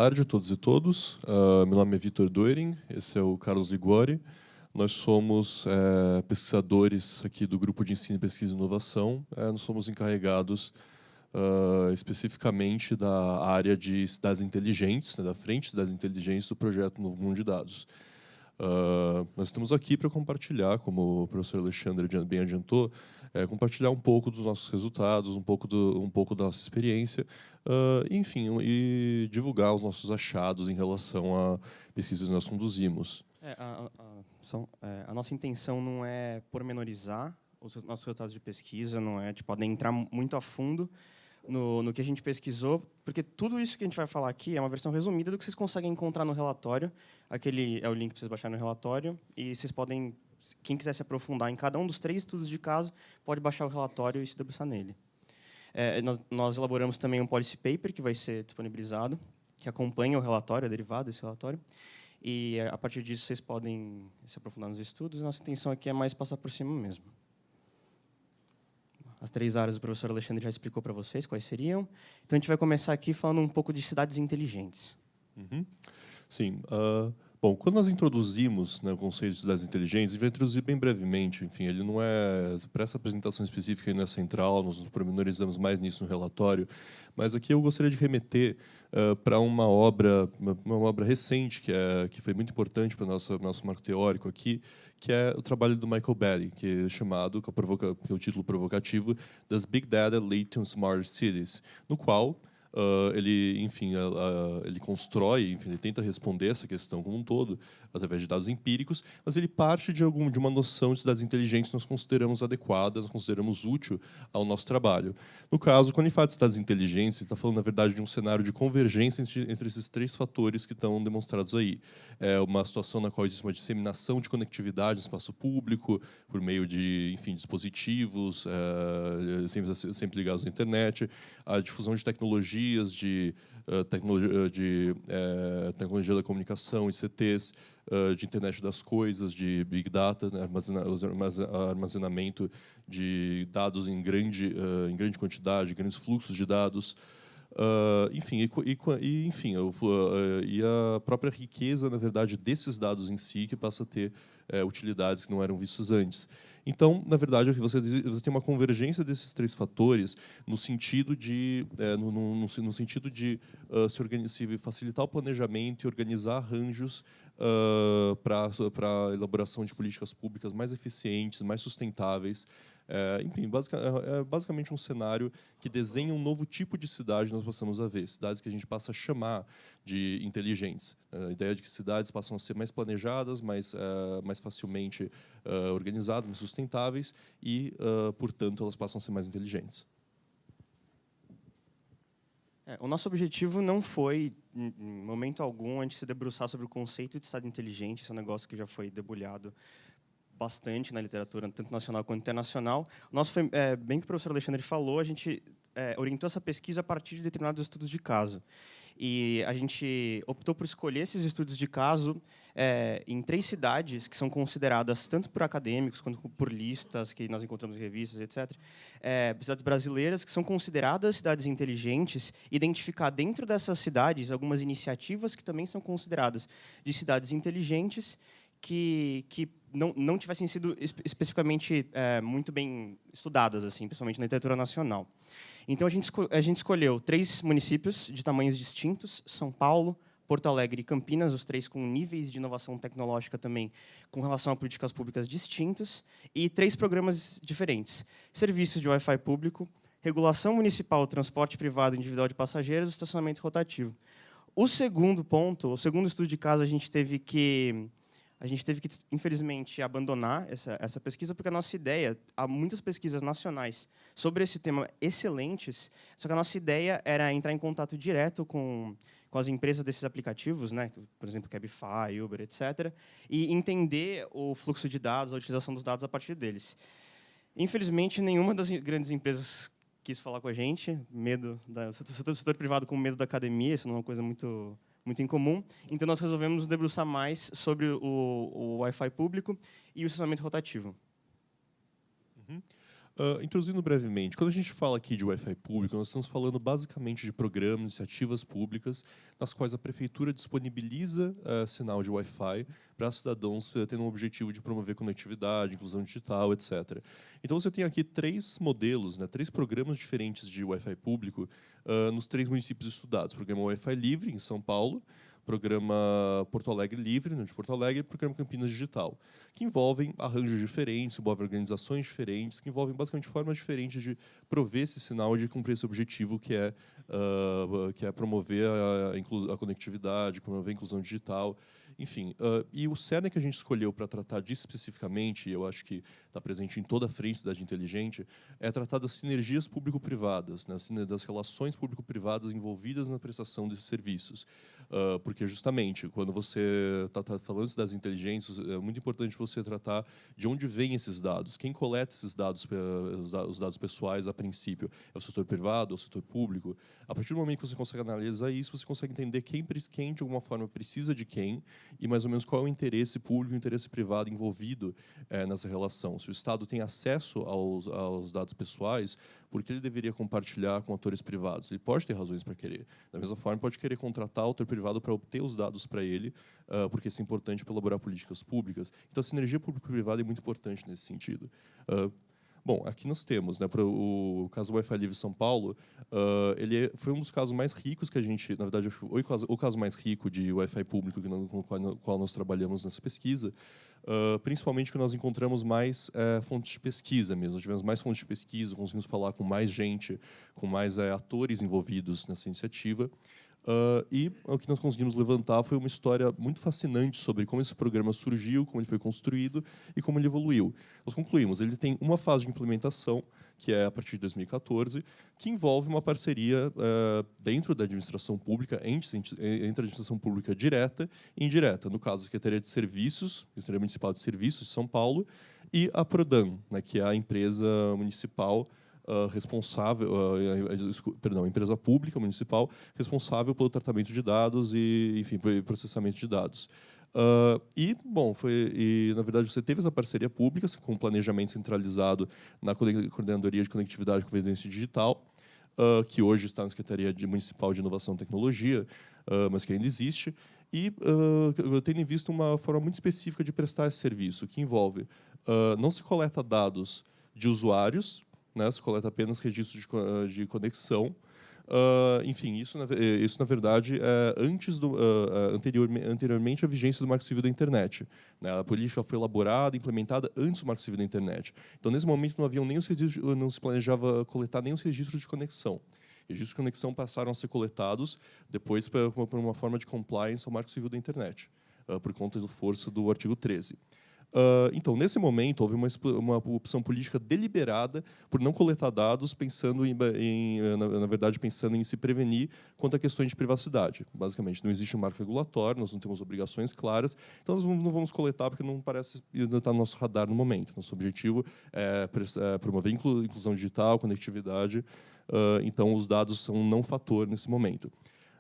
tarde a todos e todos. Meu nome é Vitor Doiring, esse é o Carlos Liguori. Nós somos pesquisadores aqui do Grupo de Ensino, Pesquisa e Inovação. Nós somos encarregados especificamente da área de cidades inteligentes, né, da frente de cidades inteligentes do projeto Novo Mundo de Dados. Nós estamos aqui para compartilhar, como o professor Alexandre bem adiantou, compartilhar um pouco dos nossos resultados, um pouco da nossa experiência, enfim, e divulgar os nossos achados em relação a pesquisas que nós conduzimos. A nossa intenção não é pormenorizar os nossos resultados de pesquisa, não é adentrar muito a fundo no que a gente pesquisou, porque tudo isso que a gente vai falar aqui é uma versão resumida do que vocês conseguem encontrar no relatório. Aquele é o link para vocês baixarem no relatório, e vocês podem, quem quiser se aprofundar em cada um dos 3 estudos de caso, pode baixar o relatório e se debruçar nele. Nós elaboramos também um policy paper que vai ser disponibilizado, que acompanha o relatório, é derivado desse relatório, e a partir disso vocês podem se aprofundar nos estudos. Nossa intenção aqui é mais passar por cima mesmo. As 3 áreas o professor Alexandre já explicou para vocês quais seriam. Então, a gente vai começar aqui falando um pouco de cidades inteligentes. Uhum. Sim. Bom, quando nós introduzimos, né, o conceito de cidades inteligentes, a gente vai introduzir bem brevemente. Enfim, ele não é, para essa apresentação específica, ele não é central, nós nos pormenorizamos mais nisso no relatório, mas aqui eu gostaria de remeter para uma obra recente, que foi muito importante para o nosso marco teórico aqui, que é o trabalho do Michael Batty, que é chamado, que é o título provocativo, das Big Data Lead to Smart Cities, no qual ele constrói, enfim, ele tenta responder essa questão como um todo através de dados empíricos, mas ele parte de uma noção de cidades inteligentes que nós consideramos adequada, nós consideramos útil ao nosso trabalho. No caso, quando ele fala de cidades inteligentes, ele está falando, na verdade, de um cenário de convergência entre esses 3 fatores que estão demonstrados aí. É uma situação na qual existe uma disseminação de conectividade no espaço público por meio de, enfim, dispositivos sempre ligados à internet, a difusão de tecnologias tecnologia da comunicação, ICTs, de internet das coisas, de big data, né, armazenamento de dados em grande quantidade, grandes fluxos de dados, e a própria riqueza, na verdade, desses dados em si, que passa a ter utilidades que não eram vistas antes. Então, na verdade, você tem uma convergência desses 3 fatores no sentido de, se facilitar o planejamento e organizar arranjos para a elaboração de políticas públicas mais eficientes, mais sustentáveis. Enfim, basicamente um cenário que desenha um novo tipo de cidade que nós passamos a ver, cidades que a gente passa a chamar de inteligentes. A ideia de que cidades passam a ser mais planejadas, mais facilmente organizadas, mais sustentáveis e, portanto, elas passam a ser mais inteligentes. O nosso objetivo não foi, em momento algum, a gente se debruçar sobre o conceito de cidade inteligente. Isso é um negócio que já foi debulhado bastante na literatura, tanto nacional quanto internacional. O nosso foi, bem que o professor Alexandre falou, a gente orientou essa pesquisa a partir de determinados estudos de caso. E a gente optou por escolher esses estudos de caso em 3 cidades que são consideradas, tanto por acadêmicos quanto por listas que nós encontramos em revistas, etc., cidades brasileiras que são consideradas cidades inteligentes, identificar dentro dessas cidades algumas iniciativas que também são consideradas de cidades inteligentes que não tivessem sido especificamente muito bem estudadas, assim, principalmente na literatura nacional. Então, a gente escolheu 3 municípios de tamanhos distintos: São Paulo, Porto Alegre e Campinas, os 3 com níveis de inovação tecnológica também com relação a políticas públicas distintos, e 3 programas diferentes: serviços de Wi-Fi público, regulação municipal, transporte privado individual de passageiros, estacionamento rotativo. O segundo estudo de caso, a gente teve que, infelizmente, abandonar essa pesquisa, porque a nossa ideia, há muitas pesquisas nacionais sobre esse tema excelentes, só que a nossa ideia era entrar em contato direto com as empresas desses aplicativos, né, por exemplo, Cabify, Uber, etc., e entender o fluxo de dados, a utilização dos dados a partir deles. Infelizmente, nenhuma das grandes empresas quis falar com a gente, o setor privado com medo da academia, isso não é uma coisa muito incomum. Então, nós resolvemos nos debruçar mais sobre o Wi-Fi público e o estacionamento rotativo. Uhum. Introduzindo brevemente, quando a gente fala aqui de Wi-Fi público, nós estamos falando basicamente de programas, iniciativas públicas, nas quais a prefeitura disponibiliza sinal de Wi-Fi para cidadãos tendo um objetivo de promover conectividade, inclusão digital, etc. Então você tem aqui 3 modelos, né, 3 programas diferentes de Wi-Fi público nos 3 municípios estudados. O programa Wi-Fi Livre, em São Paulo, programa Porto Alegre Livre, no de Porto Alegre, e o programa Campinas Digital, que envolvem arranjos diferentes, envolvem organizações diferentes, que envolvem basicamente formas diferentes de prover esse sinal de cumprir esse objetivo que é promover a conectividade, promover a inclusão digital, enfim. E o cerne que a gente escolheu para tratar disso especificamente, e eu acho que está presente em toda a frente Cidade Inteligente, é tratar das sinergias público-privadas, né, das relações público-privadas envolvidas na prestação desses serviços. Porque, justamente, quando você está falando de cidades inteligentes, é muito importante você tratar de onde vêm esses dados, quem coleta esses dados, os dados pessoais, a princípio. É o setor privado, é o setor público? A partir do momento que você consegue analisar isso, você consegue entender quem de alguma forma, precisa de quem e, mais ou menos, qual é o interesse público e o interesse privado envolvido nessa relação. Se o Estado tem acesso aos dados pessoais, por que ele deveria compartilhar com atores privados? Ele pode ter razões para querer. Da mesma forma, pode querer contratar autor privado para obter os dados para ele, porque isso é importante para elaborar políticas públicas. Então, a sinergia público-privada é muito importante nesse sentido. Bom, aqui nós temos, né, o caso do Wi-Fi Livre São Paulo, foi um dos casos mais ricos que a gente, na verdade, o caso mais rico de Wi-Fi público com o qual nós trabalhamos nessa pesquisa, principalmente que nós encontramos mais fontes de pesquisa mesmo. Nós tivemos mais fontes de pesquisa, conseguimos falar com mais gente, com mais atores envolvidos nessa iniciativa. E o que nós conseguimos levantar foi uma história muito fascinante sobre como esse programa surgiu, como ele foi construído e como ele evoluiu. Nós concluímos, ele tem uma fase de implementação, que é a partir de 2014, que envolve uma parceria dentro da administração pública, entre a administração pública direta e indireta. No caso, a Secretaria de Serviços, Secretaria Municipal de Serviços de São Paulo, e a Prodan, né, que é a empresa municipal responsável, perdão, empresa pública municipal responsável pelo tratamento de dados e, enfim, processamento de dados. Bom, na verdade, você teve essa parceria pública com planejamento centralizado na Coordenadoria de Conectividade e Convergência Digital, que hoje está na Secretaria Municipal de Inovação e Tecnologia, mas que ainda existe, e tendo em vista uma forma muito específica de prestar esse serviço, que envolve não se coleta dados de usuários, né, se coleta apenas registros de conexão. Enfim, isso na verdade é anteriormente à vigência do Marco Civil da Internet, né? A política foi elaborada, implementada antes do Marco Civil da Internet. Então, nesse momento, não se planejava coletar nem os registros de conexão. Registros de conexão passaram a ser coletados depois por uma forma de compliance ao Marco Civil da Internet, por conta da força do artigo 13. Então, nesse momento, houve uma opção política deliberada por não coletar dados, na verdade, pensando em se prevenir quanto a questões de privacidade. Basicamente, não existe um marco regulatório, nós não temos obrigações claras, então nós não vamos coletar porque não parece estar no nosso radar no momento. Nosso objetivo é promover inclusão digital, conectividade, então os dados são um não fator nesse momento.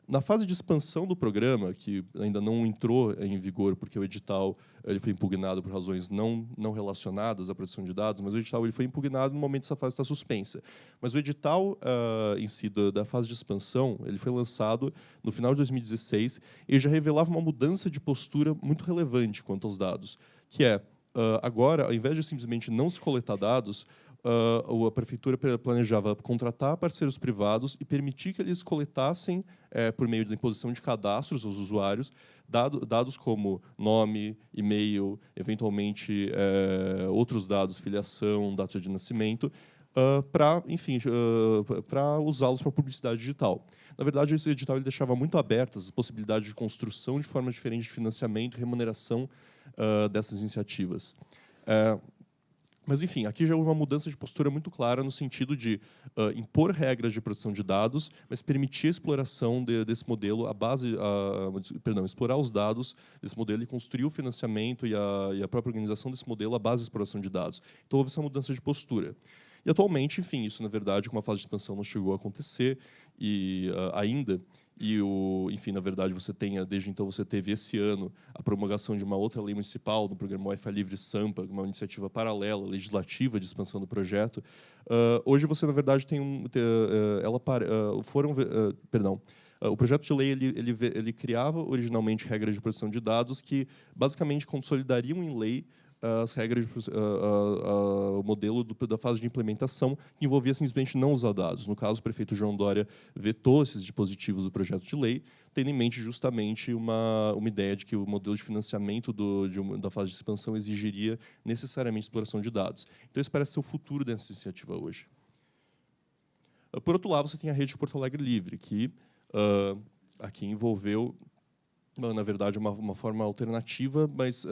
Na fase de expansão do programa, que ainda não entrou em vigor porque o edital ele foi impugnado por razões não relacionadas à proteção de dados, mas o edital ele foi impugnado no momento que essa fase está suspensa. Mas o edital em si da fase de expansão ele foi lançado no final de 2016 e já revelava uma mudança de postura muito relevante quanto aos dados, que é agora, ao invés de simplesmente não se coletar dados, a prefeitura planejava contratar parceiros privados e permitir que eles coletassem, por meio da imposição de cadastros aos usuários, dados como nome, e-mail, eventualmente outros dados, filiação, data de nascimento, para usá-los para publicidade digital. Na verdade, esse edital ele deixava muito abertas as possibilidades de construção de forma diferente de financiamento e remuneração dessas iniciativas. Mas, enfim, aqui já houve uma mudança de postura muito clara no sentido de impor regras de proteção de dados, mas permitir a exploração desse modelo, explorar os dados desse modelo e construir o financiamento e a própria organização desse modelo à base de exploração de dados. Então, houve essa mudança de postura. E, atualmente, enfim, isso, na verdade, com uma fase de expansão não chegou a acontecer ainda, enfim, na verdade, desde então você teve esse ano a promulgação de uma outra lei municipal, do programa Wi-Fi Livre Sampa, uma iniciativa paralela, legislativa de expansão do projeto. Hoje você, na verdade, o projeto de lei ele criava originalmente regras de proteção de dados que basicamente consolidariam em lei as regras, o modelo da fase de implementação, que envolvia simplesmente não usar dados. No caso, o prefeito João Dória vetou esses dispositivos do projeto de lei, tendo em mente justamente uma ideia de que o modelo de financiamento da fase de expansão exigiria necessariamente exploração de dados. Então, esse parece ser o futuro dessa iniciativa hoje. Por outro lado, você tem a rede de Porto Alegre Livre, que aqui envolveu, na verdade, uma forma alternativa, mas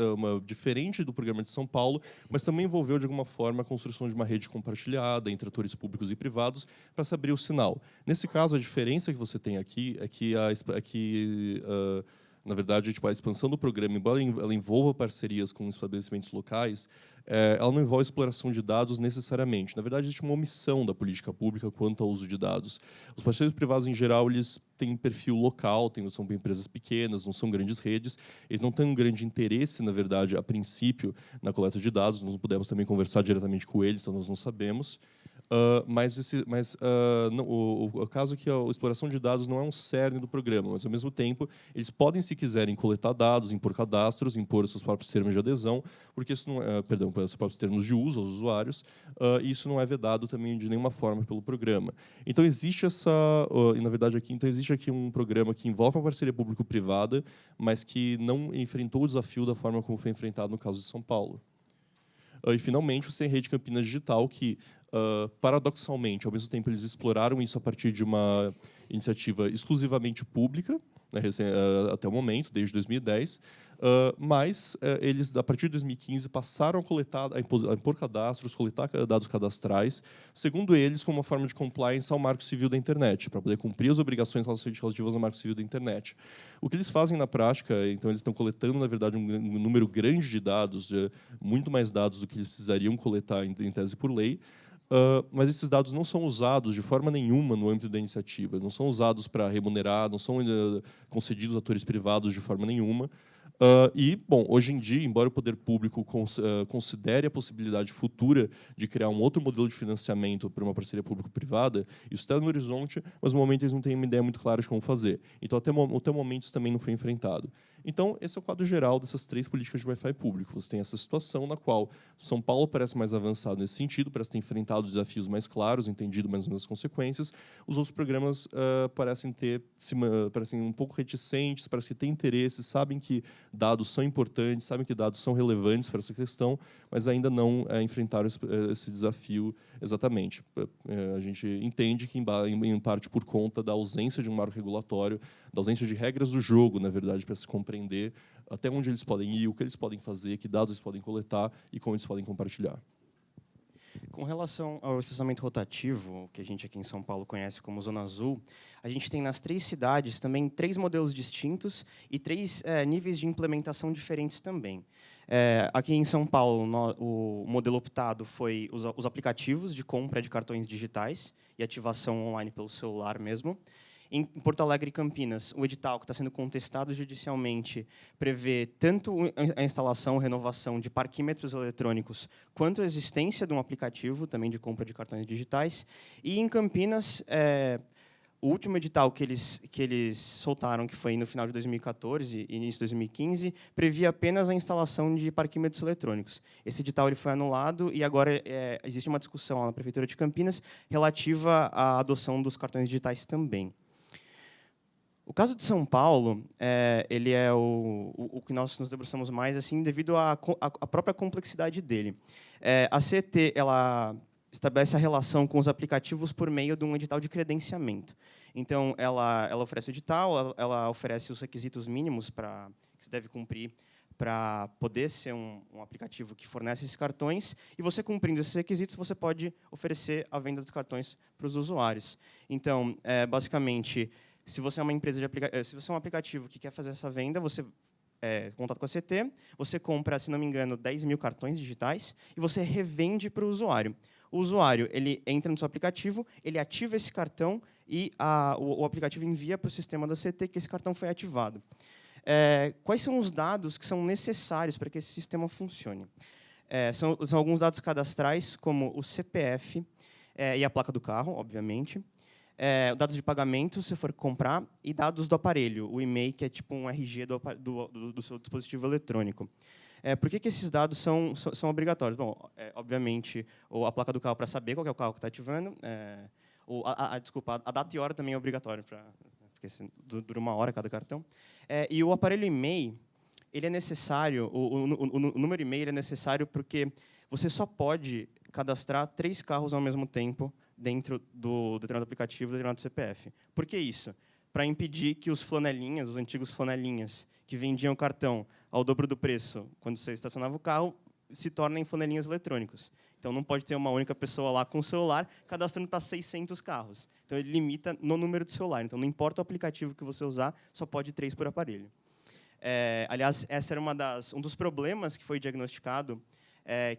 diferente do programa de São Paulo, mas também envolveu, de alguma forma, a construção de uma rede compartilhada entre atores públicos e privados para se abrir o sinal. Nesse caso, a diferença que você tem aqui é que, na verdade, a expansão do programa, embora ela envolva parcerias com estabelecimentos locais, ela não envolve exploração de dados necessariamente. Na verdade, existe uma omissão da política pública quanto ao uso de dados. Os parceiros privados, em geral, eles têm perfil local, são empresas pequenas, não são grandes redes, eles não têm um grande interesse, na verdade, a princípio, na coleta de dados. Nós não pudemos também conversar diretamente com eles, então nós não sabemos. O caso é que a exploração de dados não é um cerne do programa, mas, ao mesmo tempo, eles podem, se quiserem, coletar dados, impor cadastros, impor seus próprios termos de adesão, porque isso não é, seus próprios termos de uso aos usuários, e isso não é vedado também de nenhuma forma pelo programa. Então, existe existe aqui um programa que envolve uma parceria público-privada, mas que não enfrentou o desafio da forma como foi enfrentado no caso de São Paulo. E, finalmente, você tem a Rede Campinas Digital, que, paradoxalmente, ao mesmo tempo, eles exploraram isso a partir de uma iniciativa exclusivamente pública, né, até o momento, desde 2010, mas eles, a partir de 2015, passaram a impor cadastros, coletar dados cadastrais, segundo eles, como uma forma de compliance ao Marco Civil da Internet, para poder cumprir as obrigações relativas ao Marco Civil da Internet. O que eles fazem na prática, então, eles estão coletando, na verdade, um número grande de dados, muito mais dados do que eles precisariam coletar em tese por lei, mas esses dados não são usados de forma nenhuma no âmbito da iniciativa, não são usados para remunerar, não são concedidos a atores privados de forma nenhuma. Bom, hoje em dia, embora o poder público considere a possibilidade futura de criar um outro modelo de financiamento para uma parceria público-privada, isso está no horizonte, mas no momento eles não têm uma ideia muito clara de como fazer. Então, até o momento, isso também não foi enfrentado. Então, esse é o quadro geral dessas três políticas de Wi-Fi público. Você tem essa situação na qual São Paulo parece mais avançado nesse sentido, parece ter enfrentado desafios mais claros, entendido mais ou menos as consequências. Os outros programas parecem um pouco reticentes, parecem que têm interesse, sabem que dados são importantes, sabem que dados são relevantes para essa questão, mas ainda não enfrentaram esse desafio exatamente. A gente entende que, em parte, por conta da ausência de um marco regulatório, da ausência de regras do jogo, na verdade, para se compreender até onde eles podem ir, o que eles podem fazer, que dados eles podem coletar e como eles podem compartilhar. Com relação ao estacionamento rotativo, que a gente aqui em São Paulo conhece como Zona Azul, a gente tem nas 3 cidades também 3 modelos distintos e 3 níveis de implementação diferentes também. Aqui em São Paulo, o modelo optado foi os aplicativos de compra de cartões digitais e ativação online pelo celular mesmo. Em Porto Alegre e Campinas, o edital que está sendo contestado judicialmente prevê tanto a instalação, renovação de parquímetros eletrônicos, quanto a existência de um aplicativo também de compra de cartões digitais. E em Campinas, o último edital que eles soltaram, que foi no final de 2014 e início de 2015, previa apenas a instalação de parquímetros eletrônicos. Esse edital ele foi anulado e agora existe uma discussão lá na Prefeitura de Campinas relativa à adoção dos cartões digitais também. O caso de São Paulo, ele é o que nós nos debruçamos mais, assim, devido à própria complexidade dele. A CET, ela estabelece a relação com os aplicativos por meio de um edital de credenciamento. Então, ela oferece o edital, ela oferece os requisitos mínimos que se deve cumprir para poder ser um aplicativo que fornece esses cartões, e você, cumprindo esses requisitos, você pode oferecer a venda dos cartões para os usuários. Então, basicamente, se você é uma empresa se você é um aplicativo que quer fazer essa venda, você contato com a CT, você compra, se não me engano, 10 mil cartões digitais e você revende para o usuário. O usuário ele entra no seu aplicativo, ele ativa esse cartão e o aplicativo envia para o sistema da CT que esse cartão foi ativado. Quais são os dados que são necessários para que esse sistema funcione? São alguns dados cadastrais, como o CPF e a placa do carro, obviamente. Dados de pagamento, se for comprar, e dados do aparelho, o e-mail, que é tipo um RG do seu dispositivo eletrônico. Por que esses dados são obrigatórios? Bom, obviamente, a placa do carro para saber qual é o carro que está ativando. Desculpa, a data e hora também é obrigatório, porque dura 1 hora cada cartão. E o aparelho e-mail, ele é necessário, o número e-mail é necessário porque você só pode cadastrar 3 carros ao mesmo tempo dentro do determinado aplicativo, do determinado CPF. Por que isso? Para impedir que os flanelinhas, os antigos flanelinhas, que vendiam cartão ao dobro do preço quando você estacionava o carro, se tornem flanelinhas eletrônicos. Então, não pode ter uma única pessoa lá com o celular cadastrando para 600 carros. Então, ele limita no número de celular. Então, não importa o aplicativo que você usar, só pode 3 por aparelho. Aliás, essa era um dos problemas que foi diagnosticado,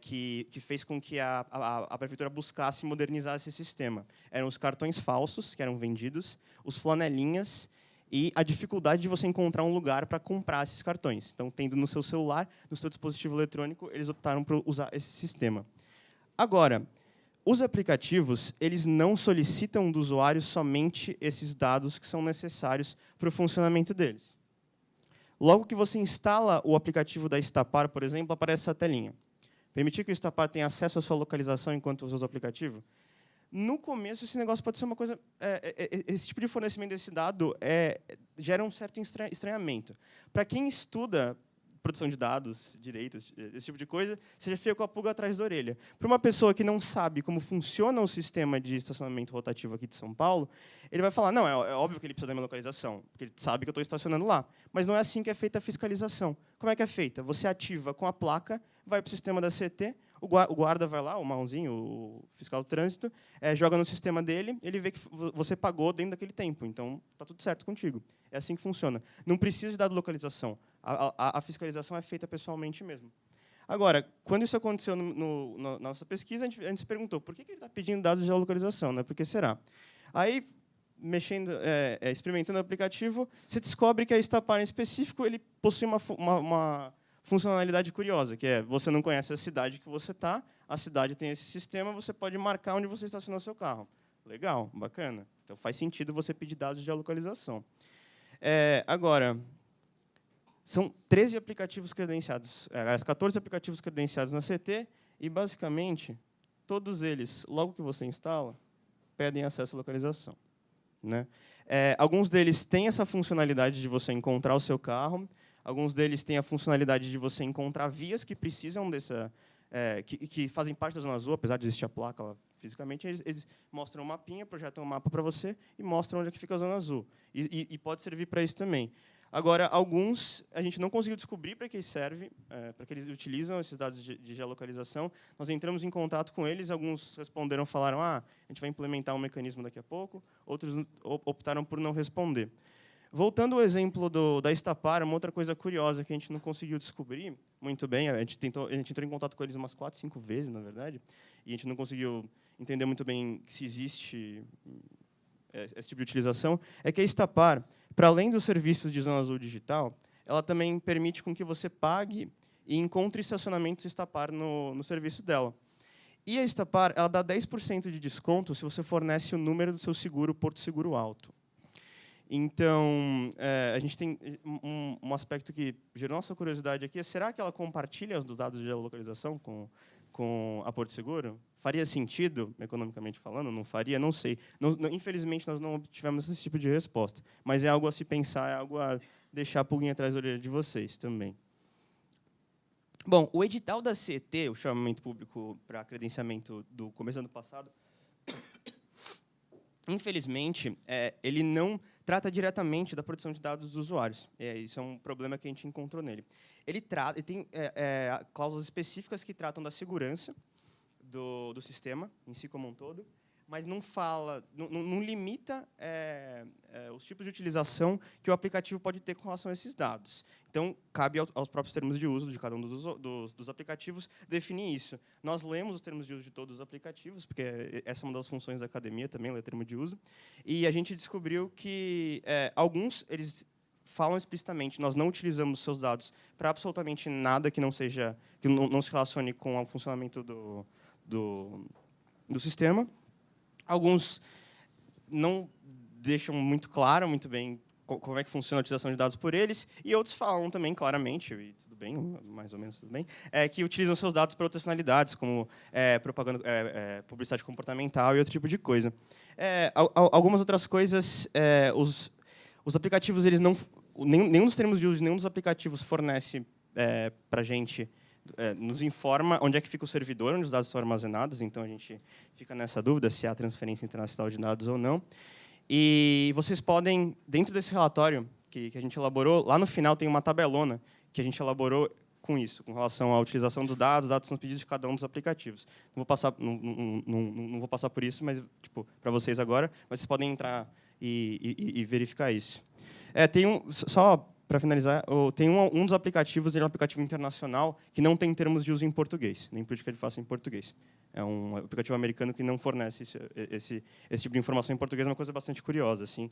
que fez com que a prefeitura buscasse modernizar esse sistema. Eram os cartões falsos, que eram vendidos, os flanelinhas e a dificuldade de você encontrar um lugar para comprar esses cartões. Então, tendo no seu celular, no seu dispositivo eletrônico, eles optaram por usar esse sistema. Agora, os aplicativos, eles não solicitam do usuário somente esses dados que são necessários para o funcionamento deles. Logo que você instala o aplicativo da Estapar, por exemplo, aparece essa telinha. Permitir que o Estapar tenha acesso à sua localização enquanto usa o aplicativo? No começo, esse negócio pode ser uma coisa... esse tipo de fornecimento desse dado gera um certo estranhamento. Para quem estuda produção de dados, direitos, esse tipo de coisa, você já fica com a pulga atrás da orelha. Para uma pessoa que não sabe como funciona o sistema de estacionamento rotativo aqui de São Paulo, ele vai falar, não, é óbvio que ele precisa da minha localização, porque ele sabe que eu estou estacionando lá. Mas não é assim que é feita a fiscalização. Como é que é feita? Você ativa com a placa, vai para o sistema da CT, o guarda vai lá, o marronzinho, o fiscal do trânsito, joga no sistema dele, ele vê que você pagou dentro daquele tempo, então está tudo certo contigo. É assim que funciona. Não precisa de dado de localização. A fiscalização é feita pessoalmente mesmo. Agora, quando isso aconteceu na nossa pesquisa, a gente se perguntou por que ele está pedindo dados de geolocalização, né? Por que será? Aí, experimentando o aplicativo, você descobre que a Estapar, em específico, ele possui uma funcionalidade curiosa, que é, você não conhece a cidade que você está, a cidade tem esse sistema, você pode marcar onde você estacionou seu carro. Legal, bacana. Então, faz sentido você pedir dados de geolocalização. Agora, são 13 aplicativos credenciados, 14 aplicativos credenciados na CT, e, basicamente, todos eles, logo que você instala, pedem acesso à localização, né? Alguns deles têm essa funcionalidade de você encontrar o seu carro, alguns deles têm a funcionalidade de você encontrar vias que precisam que fazem parte da Zona Azul, apesar de existir a placa lá fisicamente, eles mostram um mapinha, projetam um mapa para você e mostram onde é que fica a Zona Azul. E pode servir para isso também. Agora, alguns a gente não conseguiu descobrir para que serve, para que eles utilizam esses dados de geolocalização. Nós entramos em contato com eles, alguns responderam, falaram, a gente vai implementar um mecanismo daqui a pouco, outros optaram por não responder. Voltando ao exemplo da Estapar, uma outra coisa curiosa que a gente não conseguiu descobrir muito bem, a gente entrou em contato com eles umas 4, 5 vezes, na verdade, e a gente não conseguiu entender muito bem se existe esse tipo de utilização, é que a Estapar, para além dos serviços de Zona Azul Digital, ela também permite com que você pague e encontre estacionamentos Estapar no serviço dela. E a Estapar, ela dá 10% de desconto se você fornece o número do seu seguro Porto Seguro Alto. Então, a gente tem um aspecto que gerou nossa curiosidade aqui, será que ela compartilha os dados de geolocalização com a Porto Seguro? Faria sentido, economicamente falando? Não faria? Não sei. Infelizmente, nós não obtivemos esse tipo de resposta. Mas é algo a se pensar, é algo a deixar a pulguinha atrás da orelha de vocês também. Bom, o edital da CET, o chamamento público para credenciamento do começo do ano passado, infelizmente, ele não trata diretamente da produção de dados dos usuários. Isso é um problema que a gente encontrou nele. Ele tem cláusulas específicas que tratam da segurança do sistema, em si como um todo, mas não fala, não limita os tipos de utilização que o aplicativo pode ter com relação a esses dados. Então, cabe aos próprios termos de uso de cada um dos aplicativos definir isso. Nós lemos os termos de uso de todos os aplicativos, porque essa é uma das funções da academia também, ler termo de uso, e a gente descobriu que alguns, eles falam explicitamente, nós não utilizamos seus dados para absolutamente nada que não seja, que não se relacione com o funcionamento do sistema. Alguns não deixam muito claro, muito bem, como é que funciona a utilização de dados por eles, e outros falam também claramente, e tudo bem, mais ou menos tudo bem, que utilizam seus dados para outras finalidades, como propaganda, publicidade comportamental e outro tipo de coisa. Algumas outras coisas, os aplicativos, eles não, nenhum dos termos de uso de nenhum dos aplicativos fornece para a gente, nos informa onde é que fica o servidor, onde os dados são armazenados, então a gente fica nessa dúvida se há transferência internacional de dados ou não. E vocês podem, dentro desse relatório que a gente elaborou, lá no final tem uma tabelona que a gente elaborou com isso, com relação à utilização dos dados, os dados são pedidos de cada um dos aplicativos. Não vou passar por isso, mas tipo, para vocês agora, mas vocês podem entrar e verificar isso. Só para finalizar, tem um dos aplicativos, ele é um aplicativo internacional que não tem termos de uso em português, nem política de face em português. É um aplicativo americano que não fornece esse tipo de informação em português, é uma coisa bastante curiosa, assim,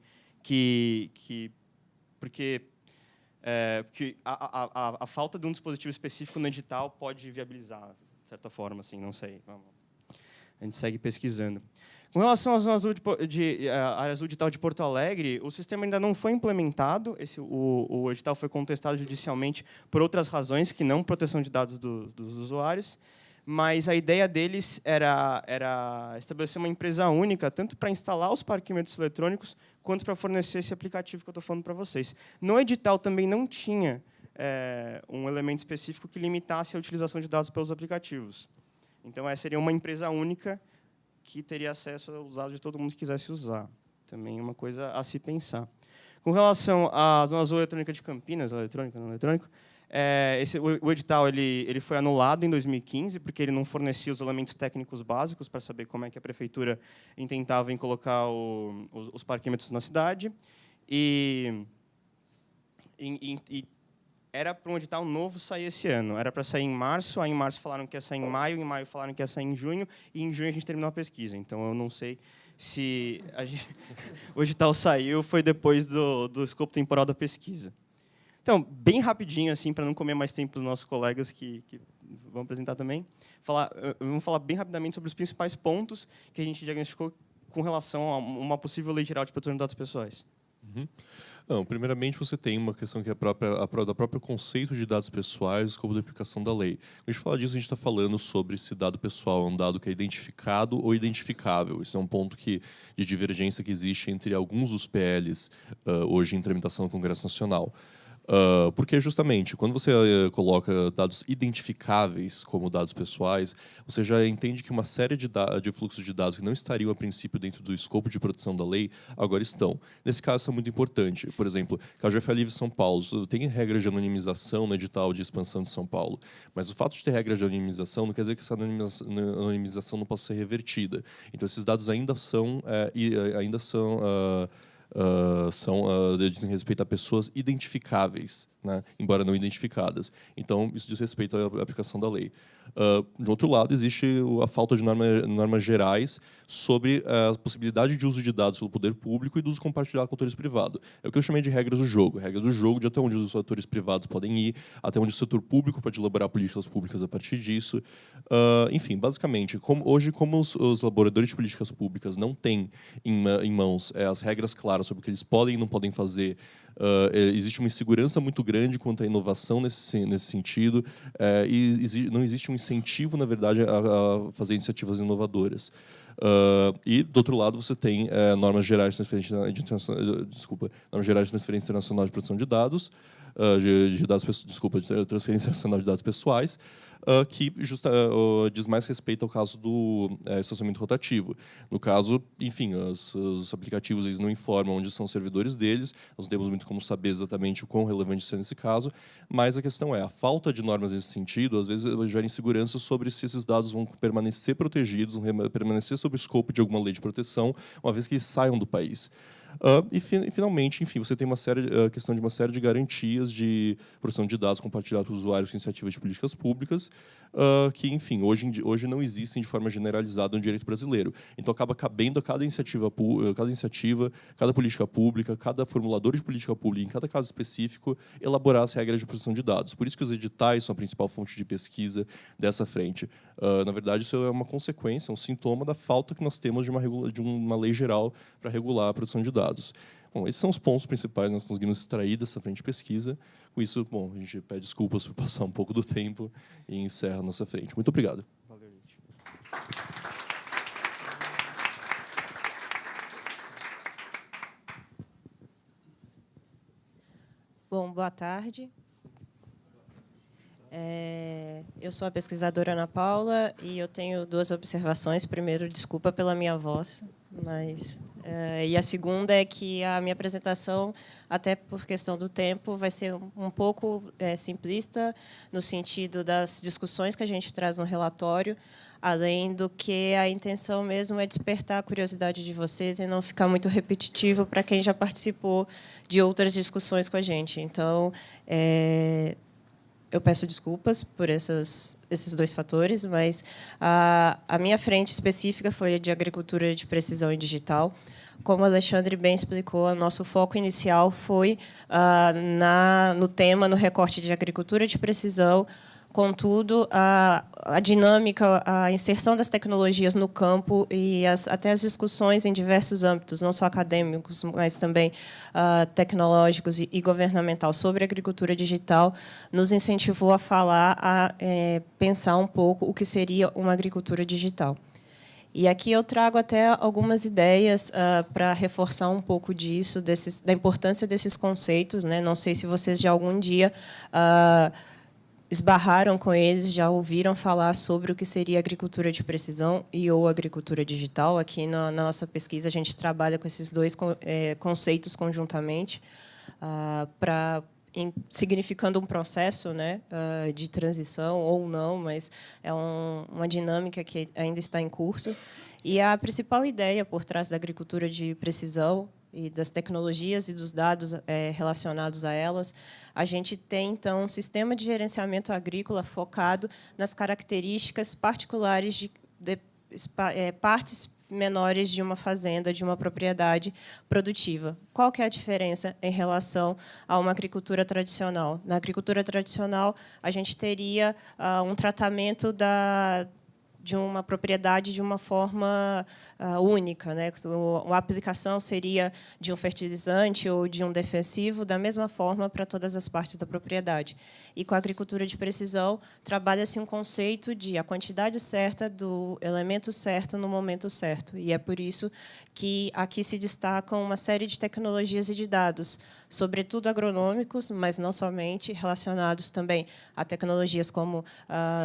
porque a falta de um dispositivo específico no edital pode viabilizar, de certa forma, assim, não sei. A gente segue pesquisando. Com relação às zonas área azul digital de Porto Alegre, o sistema ainda não foi implementado. O edital foi contestado judicialmente por outras razões, que não proteção de dados dos usuários. Mas a ideia deles era estabelecer uma empresa única, tanto para instalar os parquímetros eletrônicos, quanto para fornecer esse aplicativo que eu estou falando para vocês. No edital também não tinha um elemento específico que limitasse a utilização de dados pelos aplicativos. Então, essa seria uma empresa única que teria acesso aos dados de todo mundo que quisesse usar. Também é uma coisa a se pensar. Com relação à Zona Azul Eletrônica de Campinas, eletrônica, não eletrônico, o edital ele foi anulado em 2015, porque ele não fornecia os elementos técnicos básicos para saber como é que a prefeitura intentava em colocar os parquímetros na cidade. E era para um edital novo sair esse ano. Era para sair em março, aí em março falaram que ia sair em maio falaram que ia sair em junho, e em junho a gente terminou a pesquisa. Então, eu não sei se o edital saiu, foi depois do escopo temporal da pesquisa. Então, bem rapidinho, assim, para não comer mais tempo dos nossos colegas que vão apresentar também, vamos falar bem rapidamente sobre os principais pontos que a gente diagnosticou com relação a uma possível lei geral de proteção de dados pessoais. Uhum. Não, primeiramente, você tem uma questão que é do próprio conceito de dados pessoais como da aplicação da lei. Quando a gente fala disso, a gente está falando sobre se dado pessoal é um dado que é identificado ou identificável. Isso é um ponto de divergência que existe entre alguns dos PLs hoje em tramitação no Congresso Nacional. Porque, justamente, quando você coloca dados identificáveis como dados pessoais, você já entende que uma série de fluxos de dados que não estariam, a princípio, dentro do escopo de proteção da lei, agora estão. Nesse caso, isso é muito importante. Por exemplo, CAGF Livre São Paulo tem regras de anonimização no edital de expansão de São Paulo, mas o fato de ter regras de anonimização não quer dizer que essa anonimização não possa ser revertida. Então, esses dados ainda dizem respeito a pessoas identificáveis, né? Embora não identificadas. Então, isso diz respeito à aplicação da lei. De outro lado, existe a falta de normas gerais sobre a possibilidade de uso de dados pelo poder público e do uso compartilhado com atores privados. É o que eu chamei de regras do jogo. Regras do jogo de até onde os atores privados podem ir, até onde o setor público pode elaborar políticas públicas a partir disso. Enfim, basicamente, hoje, como os elaboradores de políticas públicas não têm em mãos as regras claras sobre o que eles podem e não podem fazer, existe uma insegurança muito grande quanto à inovação nesse sentido, e não existe um incentivo, na verdade, a fazer iniciativas inovadoras. E, do outro lado, você tem normas gerais de transferência internacional de proteção de dados, de transferência internacional de dados pessoais, que diz mais respeito ao caso do estacionamento rotativo. No caso, enfim, os aplicativos eles não informam onde são os servidores deles, nós não temos muito como saber exatamente o quão relevante isso é nesse caso, mas a questão é, a falta de normas nesse sentido, às vezes, gera insegurança sobre se esses dados vão permanecer protegidos, vão permanecer sob o escopo de alguma lei de proteção, uma vez que eles saiam do país. Finalmente, enfim, você tem a questão de uma série de garantias de proteção de dados compartilhados com usuários com iniciativas de políticas públicas, que, enfim, hoje não existem de forma generalizada no direito brasileiro. Então, acaba cabendo a cada iniciativa, cada política pública, cada formulador de política pública, em cada caso específico, elaborar as regras de proteção de dados. Por isso que os editais são a principal fonte de pesquisa dessa frente. Na verdade, isso é uma consequência, um sintoma da falta que nós temos de uma lei geral para regular a proteção de dados. Bom, esses são os pontos principais que nós conseguimos extrair dessa frente de pesquisa. Com isso, bom, a gente pede desculpas por passar um pouco do tempo e encerra a nossa frente. Muito obrigado. Valeu, gente. Bom, boa tarde. Eu sou a pesquisadora Ana Paula e eu tenho duas observações. Primeiro, desculpa pela minha voz, mas e a segunda é que a minha apresentação, até por questão do tempo, vai ser um pouco simplista no sentido das discussões que a gente traz no relatório, além do que a intenção mesmo é despertar a curiosidade de vocês e não ficar muito repetitivo para quem já participou de outras discussões com a gente. Então, eu peço desculpas por esses dois fatores, mas a minha frente específica foi a de agricultura de precisão e digital. Como o Alexandre bem explicou, o nosso foco inicial foi no recorte de agricultura de precisão. Contudo, a dinâmica, a inserção das tecnologias no campo e até as discussões em diversos âmbitos, não só acadêmicos, mas também tecnológicos e governamental sobre agricultura digital, nos incentivou a falar, a pensar um pouco o que seria uma agricultura digital. E aqui eu trago até algumas ideias para reforçar um pouco disso, da importância desses conceitos, né? Não sei se vocês já algum dia esbarraram com eles, já ouviram falar sobre o que seria agricultura de precisão ou agricultura digital. Aqui na nossa pesquisa, a gente trabalha com esses dois conceitos conjuntamente, significando um processo, né, de transição ou não, mas é uma dinâmica que ainda está em curso. E a principal ideia por trás da agricultura de precisão e das tecnologias e dos dados relacionados a elas, a gente tem, então, um sistema de gerenciamento agrícola focado nas características particulares de partes menores de uma fazenda, de uma propriedade produtiva. Qual que é a diferença em relação a uma agricultura tradicional? Na agricultura tradicional, a gente teria um tratamento de uma propriedade de uma forma única, né? A aplicação seria de um fertilizante ou de um defensivo da mesma forma para todas as partes da propriedade. E com a agricultura de precisão, trabalha-se um conceito de a quantidade certa do elemento certo no momento certo. E é por isso que aqui se destacam uma série de tecnologias e de dados, sobretudo agronômicos, mas não somente, relacionados também a tecnologias como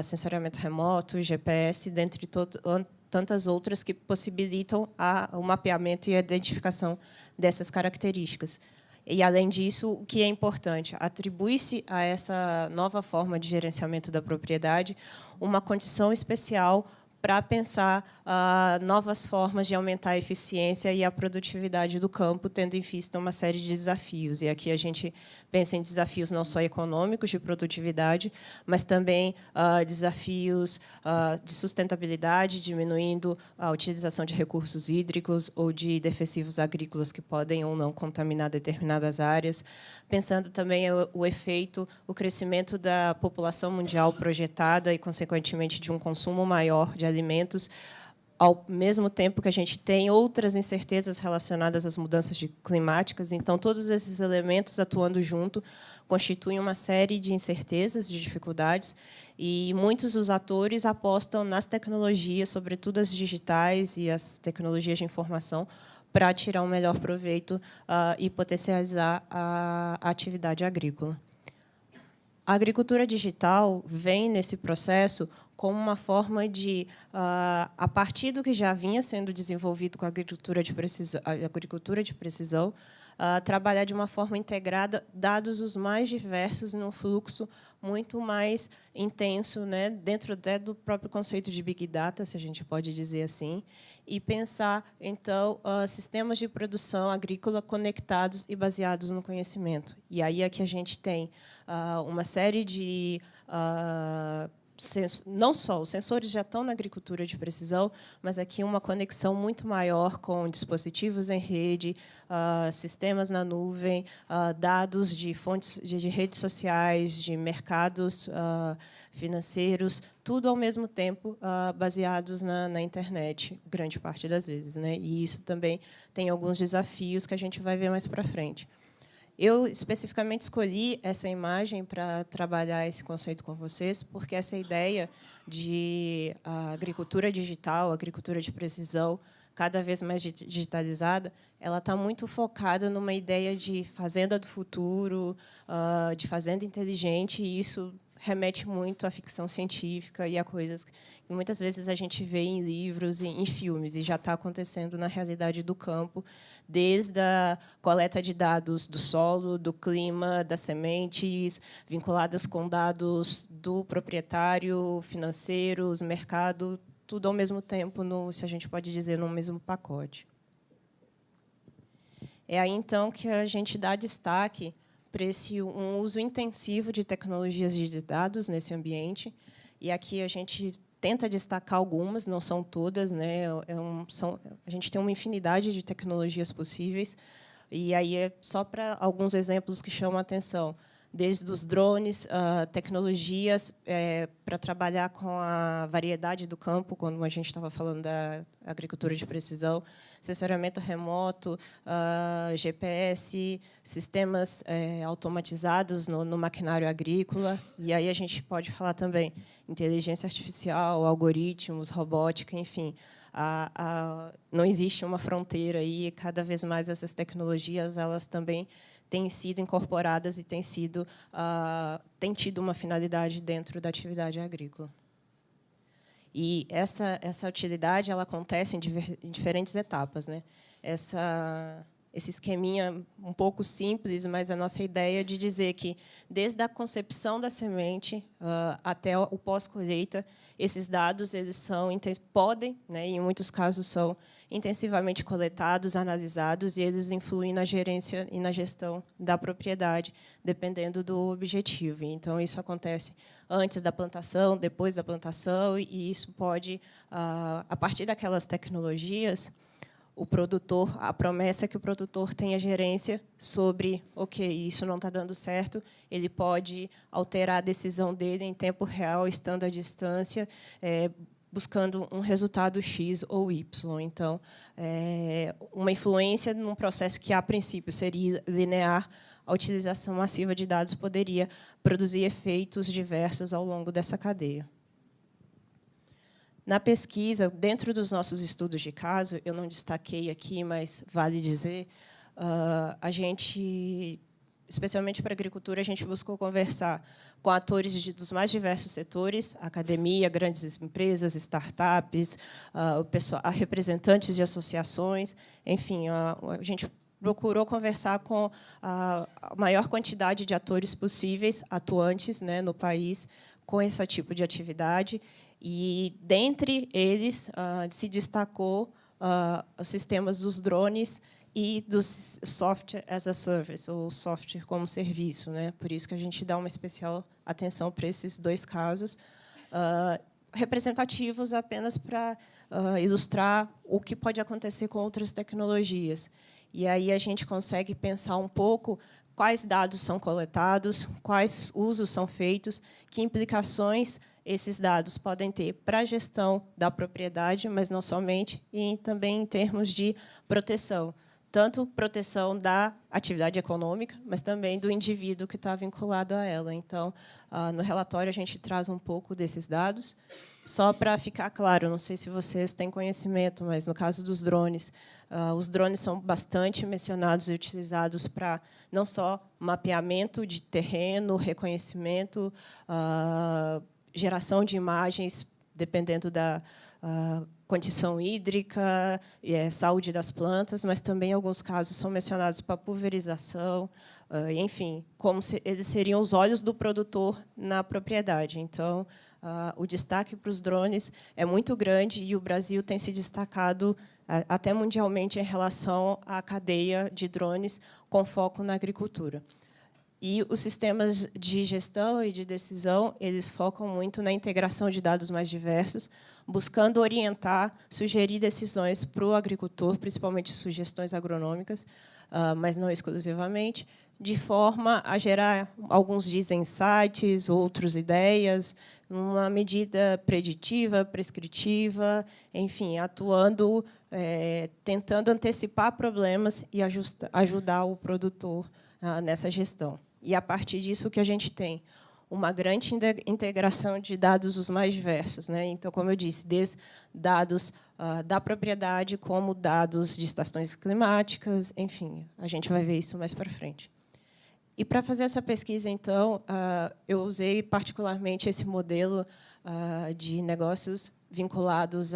sensoriamento remoto, GPS, dentre tantas outras que possibilitam o mapeamento e a identificação dessas características. E, além disso, o que é importante? Atribui-se a essa nova forma de gerenciamento da propriedade uma condição especial para pensar novas formas de aumentar a eficiência e a produtividade do campo, tendo em vista uma série de desafios. E aqui a gente pensa em desafios não só econômicos de produtividade, mas também desafios de sustentabilidade, diminuindo a utilização de recursos hídricos ou de defensivos agrícolas que podem ou não contaminar determinadas áreas, pensando também o efeito, o crescimento da população mundial projetada e, consequentemente, de um consumo maior de alimentos, ao mesmo tempo que a gente tem outras incertezas relacionadas às mudanças climáticas. Então, todos esses elementos atuando junto constituem uma série de incertezas, de dificuldades, e muitos dos atores apostam nas tecnologias, sobretudo as digitais e as tecnologias de informação, para tirar um melhor proveito e potencializar a atividade agrícola. A agricultura digital vem nesse processo como uma forma de, a partir do que já vinha sendo desenvolvido com a agricultura de precisão, trabalhar de uma forma integrada dados os mais diversos num fluxo muito mais intenso, né, dentro até do próprio conceito de Big Data, se a gente pode dizer assim, e pensar, então, sistemas de produção agrícola conectados e baseados no conhecimento. E aí é que a gente tem uma série de... não só os sensores já estão na agricultura de precisão, mas aqui uma conexão muito maior com dispositivos em rede, sistemas na nuvem, dados de fontes de redes sociais, de mercados financeiros, tudo ao mesmo tempo baseados na internet, grande parte das vezes, né? E isso também tem alguns desafios que a gente vai ver mais para frente. Eu, especificamente, escolhi essa imagem para trabalhar esse conceito com vocês, porque essa ideia de agricultura digital, agricultura de precisão, cada vez mais digitalizada, ela está muito focada numa ideia de fazenda do futuro, de fazenda inteligente, e isso remete muito à ficção científica e a coisas que muitas vezes a gente vê em livros e em filmes, e já está acontecendo na realidade do campo, desde a coleta de dados do solo, do clima, das sementes, vinculadas com dados do proprietário, financeiros, mercado, tudo ao mesmo tempo, se a gente pode dizer, no mesmo pacote. É aí, então, que a gente dá destaque para um uso intensivo de tecnologias de dados nesse ambiente. E aqui a gente tenta destacar algumas, não são todas, né? A gente tem uma infinidade de tecnologias possíveis. E aí é só para alguns exemplos que chamam a atenção. Desde os drones, tecnologias para trabalhar com a variedade do campo, quando a gente estava falando da agricultura de precisão, sensoriamento remoto, GPS, sistemas automatizados no maquinário agrícola. E aí a gente pode falar também inteligência artificial, algoritmos, robótica, enfim. Não existe uma fronteira aí, cada vez mais essas tecnologias elas também têm sido incorporadas e têm tido uma finalidade dentro da atividade agrícola. E essa utilidade ela acontece em diferentes etapas, né? Esse esqueminha um pouco simples, mas a nossa ideia de dizer que, desde a concepção da semente até o pós-colheita, esses dados eles podem, né, em muitos casos, são intensivamente coletados, analisados, e eles influem na gerência e na gestão da propriedade, dependendo do objetivo. Então, isso acontece antes da plantação, depois da plantação, e isso pode, a partir daquelas tecnologias, a promessa é que o produtor tenha gerência sobre, ok, isso não está dando certo, ele pode alterar a decisão dele em tempo real, estando à distância, buscando um resultado X ou Y. Então, uma influência num processo que, a princípio, seria linear, a utilização massiva de dados poderia produzir efeitos diversos ao longo dessa cadeia. Na pesquisa, dentro dos nossos estudos de caso, eu não destaquei aqui, mas vale dizer, a gente, especialmente para a agricultura, a gente buscou conversar com atores dos mais diversos setores, academia, grandes empresas, startups, representantes de associações, enfim, a gente procurou conversar com a maior quantidade de atores possíveis, atuantes, né, no país, com esse tipo de atividade. E, dentre eles, se destacou os sistemas dos drones e dos software as a service, ou software como serviço, né? Por isso que a gente dá uma especial atenção para esses dois casos, representativos apenas para ilustrar o que pode acontecer com outras tecnologias. E aí a gente consegue pensar um pouco quais dados são coletados, quais usos são feitos, que implicações esses dados podem ter para a gestão da propriedade, mas não somente, e também em termos de proteção, tanto proteção da atividade econômica, mas também do indivíduo que está vinculado a ela. Então, no relatório, a gente traz um pouco desses dados. Só para ficar claro, não sei se vocês têm conhecimento, mas no caso dos drones, os drones são bastante mencionados e utilizados para não só mapeamento de terreno, reconhecimento, geração de imagens, dependendo da condição hídrica, saúde das plantas, mas também, em alguns casos, são mencionados para pulverização, enfim, como eles seriam os olhos do produtor na propriedade. Então, o destaque para os drones é muito grande e o Brasil tem se destacado até mundialmente em relação à cadeia de drones com foco na agricultura. E os sistemas de gestão e de decisão, eles focam muito na integração de dados mais diversos, buscando orientar, sugerir decisões para o agricultor, principalmente sugestões agronômicas, mas não exclusivamente, de forma a gerar, alguns dizem insights, outros ideias, uma medida preditiva, prescritiva, enfim, atuando, tentando antecipar problemas e ajudar o produtor nessa gestão. E, a partir disso, o que a gente tem? Uma grande integração de dados os mais diversos, né? Então, como eu disse, desde dados da propriedade, como dados de estações climáticas, enfim, a gente vai ver isso mais para frente. E, para fazer essa pesquisa, então, eu usei particularmente esse modelo de negócios vinculados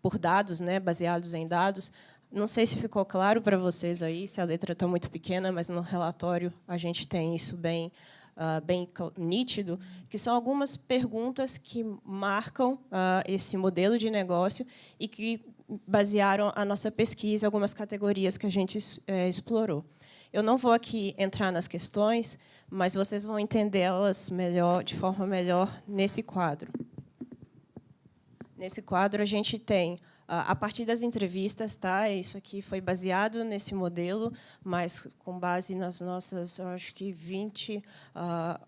por dados, né, baseados em dados. Não sei se ficou claro para vocês aí, se a letra está muito pequena, mas no relatório a gente tem isso bem nítido, que são algumas perguntas que marcam esse modelo de negócio e que basearam a nossa pesquisa, algumas categorias que a gente explorou. Eu não vou aqui entrar nas questões, mas vocês vão entendê-las melhor, de forma melhor nesse quadro. Nesse quadro, a gente tem, a partir das entrevistas, tá? Isso aqui foi baseado nesse modelo, mas com base nas nossas, eu acho que 20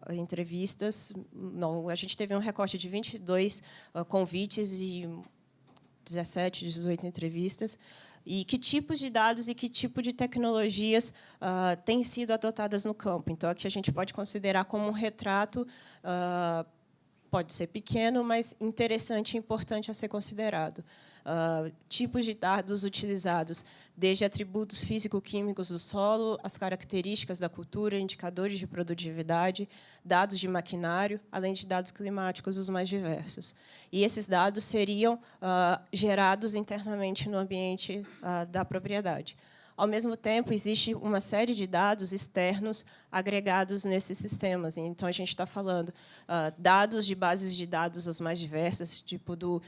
entrevistas. Não, a gente teve um recorte de 22 convites e 17, 18 entrevistas. E que tipos de dados e que tipo de tecnologias têm sido adotadas no campo. Então, aqui a gente pode considerar como um retrato, pode ser pequeno, mas interessante e importante a ser considerado. Tipos de dados utilizados, desde atributos físico-químicos do solo, as características da cultura, indicadores de produtividade, dados de maquinário, além de dados climáticos, os mais diversos. E esses dados seriam gerados internamente no ambiente da propriedade. Ao mesmo tempo, existe uma série de dados externos agregados nesses sistemas. Então, a gente está falando dados de bases de dados as mais diversas, tipo do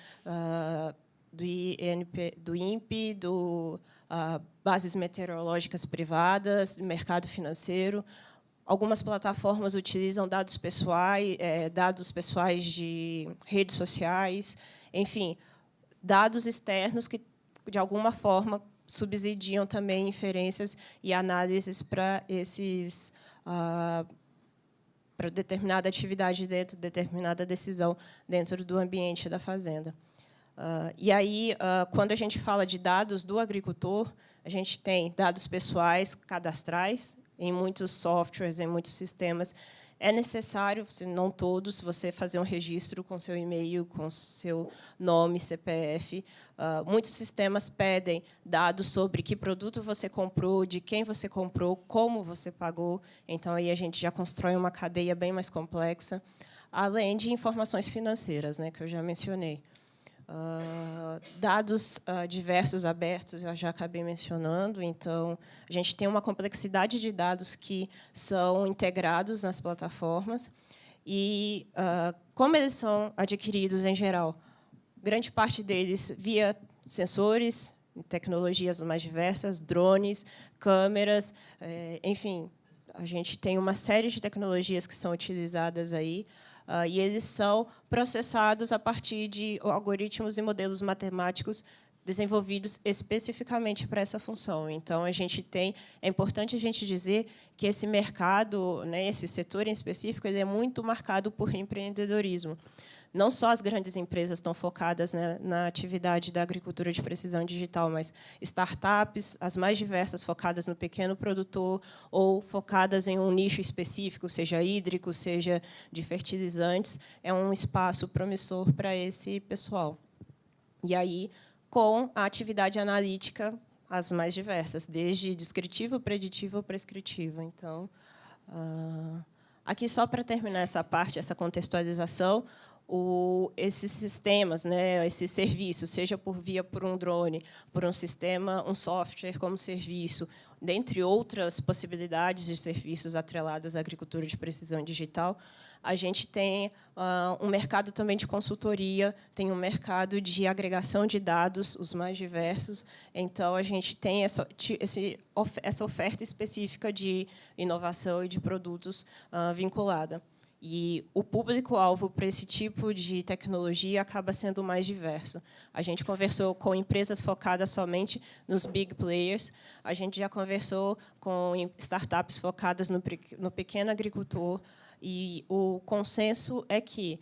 INPE, bases meteorológicas privadas, mercado financeiro. Algumas plataformas utilizam dados pessoais de redes sociais, enfim, dados externos que, de alguma forma, subsidiam também inferências e análises para para determinada atividade dentro, determinada decisão dentro do ambiente da fazenda. E aí, quando a gente fala de dados do agricultor, a gente tem dados pessoais cadastrais em muitos softwares, em muitos sistemas. É necessário, se não todos, você fazer um registro com seu e-mail, com seu nome, CPF. Muitos sistemas pedem dados sobre que produto você comprou, de quem você comprou, como você pagou. Então, aí a gente já constrói uma cadeia bem mais complexa, além de informações financeiras, né, que eu já mencionei. Dados diversos abertos, eu já acabei mencionando. Então, a gente tem uma complexidade de dados que são integrados nas plataformas. E, como eles são adquiridos, em geral, grande parte deles via sensores, tecnologias mais diversas, drones, câmeras, enfim, a gente tem uma série de tecnologias que são utilizadas aí. E eles são processados a partir de algoritmos e modelos matemáticos desenvolvidos especificamente para essa função. Então, é importante a gente dizer que esse mercado, né, esse setor em específico, ele é muito marcado por empreendedorismo. não só as grandes empresas estão focadas, né, na atividade da agricultura de precisão digital, mas startups, as mais diversas, focadas no pequeno produtor ou focadas em um nicho específico, seja hídrico, seja de fertilizantes, é um espaço promissor para esse pessoal. E aí, com a atividade analítica, as mais diversas, desde descritivo, preditivo ou prescritivo. Então, aqui, só para terminar essa parte, essa contextualização, esses sistemas, né, esses serviços, seja por um drone, por um sistema, um software como serviço, dentre outras possibilidades de serviços atrelados à agricultura de precisão digital, a gente tem um mercado também de consultoria, tem um mercado de agregação de dados, os mais diversos. Então, a gente tem essa oferta específica de inovação e de produtos vinculada. E o público-alvo para esse tipo de tecnologia acaba sendo mais diverso. A gente conversou com empresas focadas somente nos big players, a gente já conversou com startups focadas no pequeno agricultor, e o consenso é que,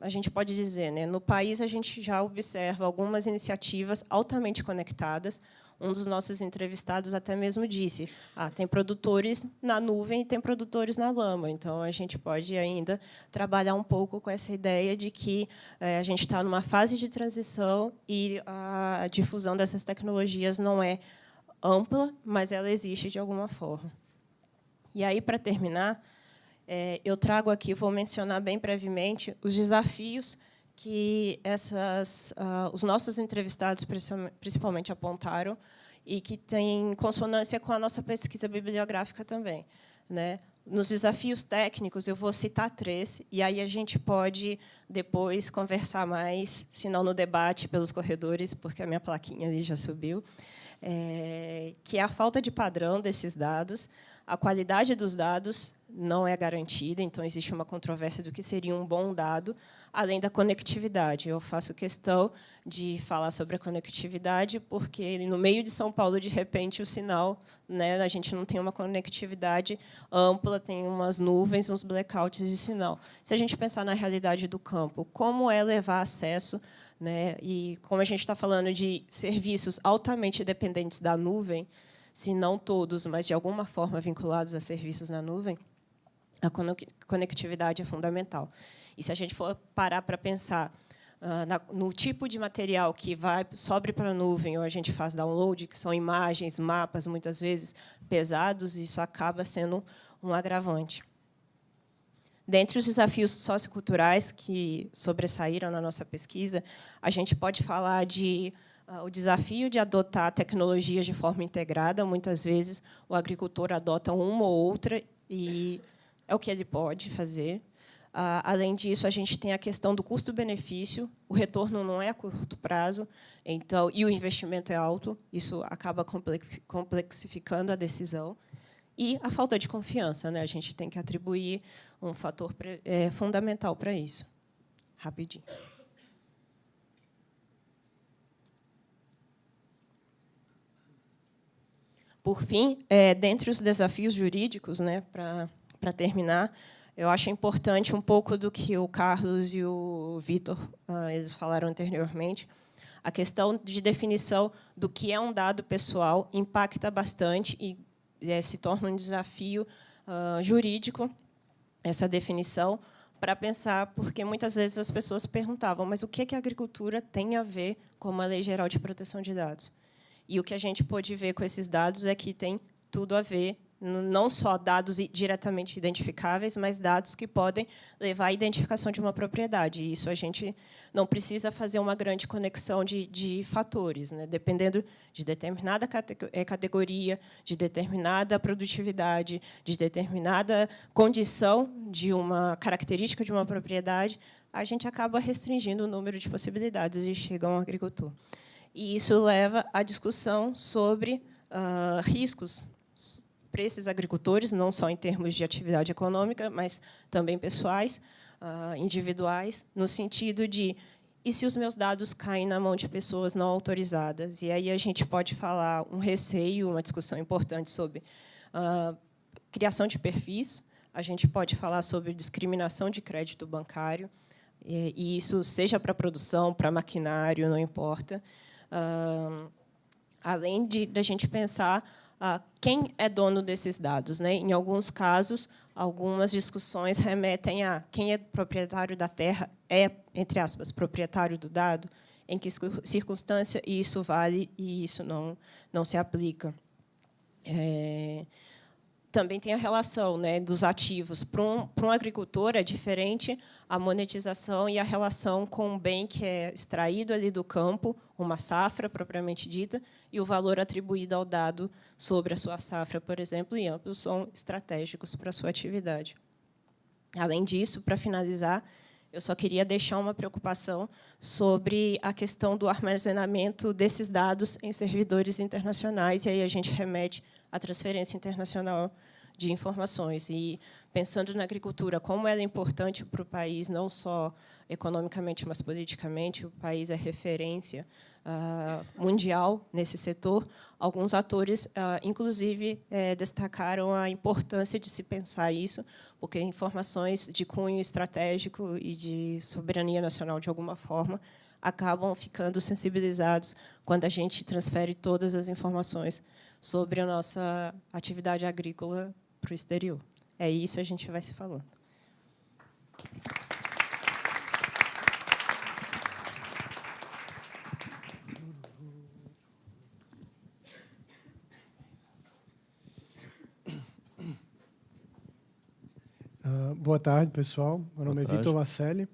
a gente pode dizer, né, no país a gente já observa algumas iniciativas altamente conectadas. Um dos nossos entrevistados até mesmo disse: tem produtores na nuvem e tem produtores na lama. Então, a gente pode ainda trabalhar um pouco com essa ideia de que a gente está numa fase de transição e a difusão dessas tecnologias não é ampla, mas ela existe de alguma forma. E aí, para terminar, eu trago aqui, vou mencionar bem brevemente, os desafios que os nossos entrevistados principalmente apontaram e que têm consonância com a nossa pesquisa bibliográfica também, né? Nos desafios técnicos, eu vou citar 3, e aí a gente pode depois conversar mais, se não no debate, pelos corredores, porque a minha plaquinha ali já subiu, que é a falta de padrão desses dados, a qualidade dos dados não é garantida, então existe uma controvérsia do que seria um bom dado, além da conectividade. Eu faço questão de falar sobre a conectividade, porque no meio de São Paulo, de repente, o sinal, né, a gente não tem uma conectividade ampla, tem umas nuvens, uns blackouts de sinal. Se a gente pensar na realidade do campo, como é levar acesso, né, e como a gente está falando de serviços altamente dependentes da nuvem, se não todos, mas de alguma forma vinculados a serviços na nuvem, a conectividade é fundamental. E se a gente for parar para pensar no tipo de material que sobe para a nuvem ou a gente faz download, que são imagens, mapas, muitas vezes pesados, isso acaba sendo um agravante. Dentre os desafios socioculturais que sobressaíram na nossa pesquisa, a gente pode falar o desafio de adotar tecnologias de forma integrada. Muitas vezes, o agricultor adota uma ou outra e é o que ele pode fazer. Além disso, a gente tem a questão do custo-benefício. O retorno não é a curto prazo, então, e o investimento é alto. Isso acaba complexificando a decisão. E a falta de confiança, né? A gente tem que atribuir um fator fundamental para isso. Rapidinho. Por fim, dentre os desafios jurídicos, né, para terminar, eu acho importante um pouco do que o Carlos e o Vitor eles falaram anteriormente. A questão de definição do que é um dado pessoal impacta bastante e se torna um desafio jurídico, essa definição, para pensar, porque muitas vezes as pessoas perguntavam, mas o que a agricultura tem a ver com uma Lei Geral de Proteção de Dados? E o que a gente pôde ver com esses dados é que tem tudo a ver, não só dados diretamente identificáveis, mas dados que podem levar à identificação de uma propriedade. E isso a gente não precisa fazer uma grande conexão de fatores, né? Dependendo de determinada categoria, de determinada produtividade, de determinada condição de uma característica de uma propriedade, a gente acaba restringindo o número de possibilidades de chegar a um agricultor. E isso leva à discussão sobre riscos para esses agricultores, não só em termos de atividade econômica, mas também pessoais, individuais, no sentido de, e se os meus dados caem na mão de pessoas não autorizadas? E aí a gente pode falar um receio, uma discussão importante sobre criação de perfis, a gente pode falar sobre discriminação de crédito bancário, E isso seja para produção, para maquinário, não importa. Além da gente pensar quem é dono desses dados, né? Em alguns casos, algumas discussões remetem a quem é proprietário da terra é, entre aspas, proprietário do dado, em que circunstância isso vale e isso não se aplica. Também tem a relação, né, dos ativos. Para um agricultor, é diferente a monetização e a relação com o bem que é extraído ali do campo, uma safra propriamente dita, e o valor atribuído ao dado sobre a sua safra, por exemplo, e ambos são estratégicos para a sua atividade. Além disso, para finalizar, eu só queria deixar uma preocupação sobre a questão do armazenamento desses dados em servidores internacionais, e aí a gente remete à transferência internacional de informações. E, pensando na agricultura, como ela é importante para o país, não só economicamente, mas politicamente, o país é referência mundial nesse setor, alguns atores, inclusive, destacaram a importância de se pensar isso, porque informações de cunho estratégico e de soberania nacional, de alguma forma, acabam ficando sensibilizados quando a gente transfere todas as informações sobre a nossa atividade agrícola para o exterior. É isso, a gente vai se falando. Boa tarde, pessoal. Meu nome é Vitor Vasselli.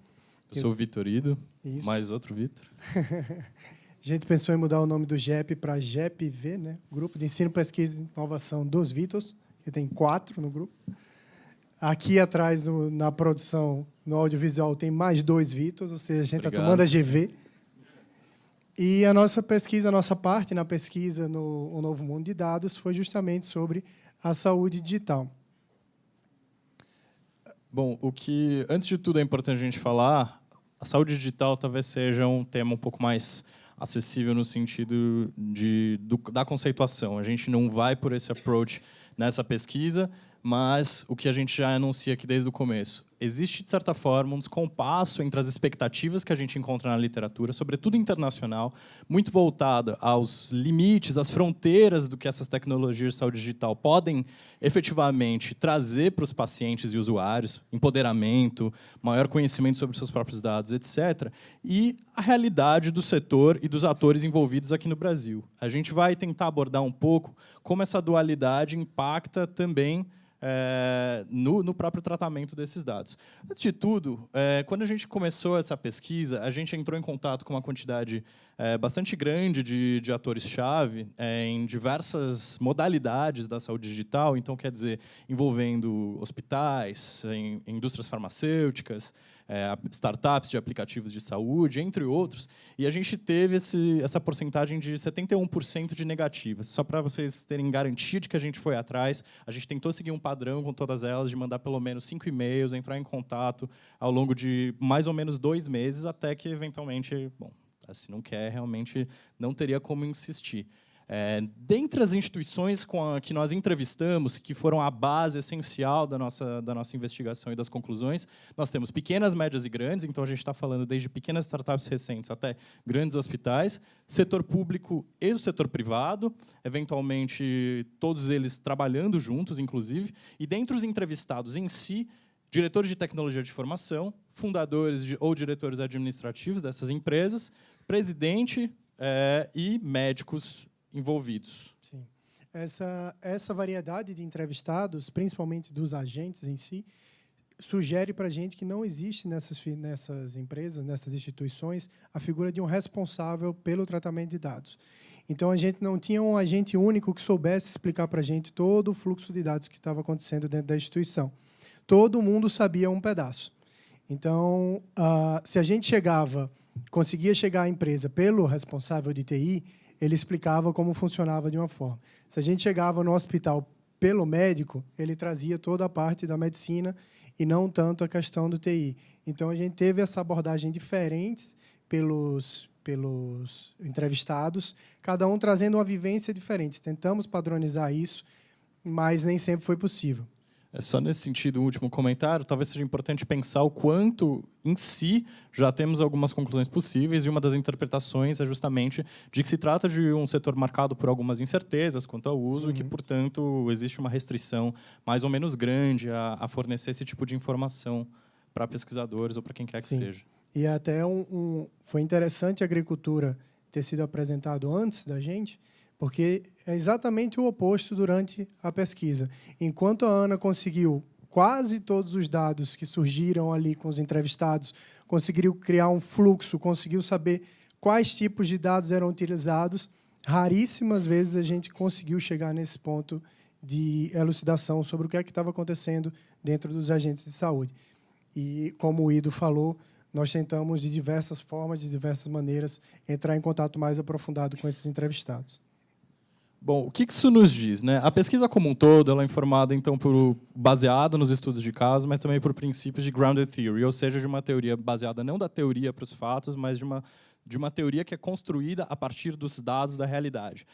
Eu sou o Vitor Ido, Isso. mais outro Vitor. A gente pensou em mudar o nome do GEP para GEP-V, né? Grupo de Ensino, Pesquisa e Inovação dos Vitors, que tem 4 no grupo. Aqui atrás, na produção, no audiovisual, tem mais 2 Vitors, ou seja, a gente está tomando a GV. E a nossa pesquisa, a nossa parte na pesquisa no O Novo Mundo de Dados foi justamente sobre a saúde digital. Bom, antes de tudo, é importante a gente falar, a saúde digital talvez seja um tema um pouco mais acessível no sentido da conceituação. A gente não vai por esse approach nessa pesquisa, mas o que a gente já anuncia aqui desde o começo. Existe, de certa forma, um descompasso entre as expectativas que a gente encontra na literatura, sobretudo internacional, muito voltada aos limites, às fronteiras do que essas tecnologias de saúde digital podem efetivamente trazer para os pacientes e usuários, empoderamento, maior conhecimento sobre seus próprios dados, etc., e a realidade do setor e dos atores envolvidos aqui no Brasil. A gente vai tentar abordar um pouco como essa dualidade impacta também no próprio tratamento desses dados. Antes de tudo, quando a gente começou essa pesquisa, a gente entrou em contato com uma quantidade bastante grande de atores-chave em diversas modalidades da saúde digital, então, quer dizer, envolvendo hospitais, indústrias farmacêuticas, startups de aplicativos de saúde, entre outros, e a gente teve essa porcentagem de 71% de negativas. Só para vocês terem garantia de que a gente foi atrás, a gente tentou seguir um padrão com todas elas, de mandar pelo menos 5 e-mails, entrar em contato ao longo de mais ou menos 2 meses, até que, eventualmente, bom, se não quer, realmente não teria como insistir. Dentre as instituições que nós entrevistamos, que foram a base essencial da nossa investigação e das conclusões, nós temos pequenas, médias e grandes, então a gente está falando desde pequenas startups recentes até grandes hospitais, setor público e o setor privado, eventualmente todos eles trabalhando juntos, inclusive, e dentre os entrevistados em si, diretores de tecnologia de informação, fundadores ou diretores administrativos dessas empresas, presidente e médicos envolvidos. Sim. Essa variedade de entrevistados, principalmente dos agentes em si, sugere para a gente que não existe nessas empresas, nessas instituições, a figura de um responsável pelo tratamento de dados. Então, a gente não tinha um agente único que soubesse explicar para a gente todo o fluxo de dados que estava acontecendo dentro da instituição. Todo mundo sabia um pedaço. Então, se a gente conseguia chegar à empresa pelo responsável de TI, ele explicava como funcionava de uma forma. Se a gente chegava no hospital pelo médico, ele trazia toda a parte da medicina e não tanto a questão do TI. Então, a gente teve essa abordagem diferente pelos entrevistados, cada um trazendo uma vivência diferente. Tentamos padronizar isso, mas nem sempre foi possível. Só nesse sentido, um último comentário, talvez seja importante pensar o quanto, em si, já temos algumas conclusões possíveis, e uma das interpretações é justamente de que se trata de um setor marcado por algumas incertezas quanto ao uso e que, portanto, existe uma restrição mais ou menos grande a fornecer esse tipo de informação para pesquisadores ou para quem quer que seja. E até foi interessante a agricultura ter sido apresentado antes da gente, porque é exatamente o oposto durante a pesquisa. Enquanto a Ana conseguiu quase todos os dados que surgiram ali com os entrevistados, conseguiu criar um fluxo, conseguiu saber quais tipos de dados eram utilizados, raríssimas vezes a gente conseguiu chegar nesse ponto de elucidação sobre o que é que estava acontecendo dentro dos agentes de saúde. E, como o Ido falou, nós tentamos, de diversas formas, de diversas maneiras, entrar em contato mais aprofundado com esses entrevistados. Bom, o que isso nos diz, né? A pesquisa como um todo ela é informada então baseada nos estudos de caso, mas também por princípios de grounded theory, ou seja, de uma teoria baseada não da teoria para os fatos, mas de uma teoria que é construída a partir dos dados da realidade.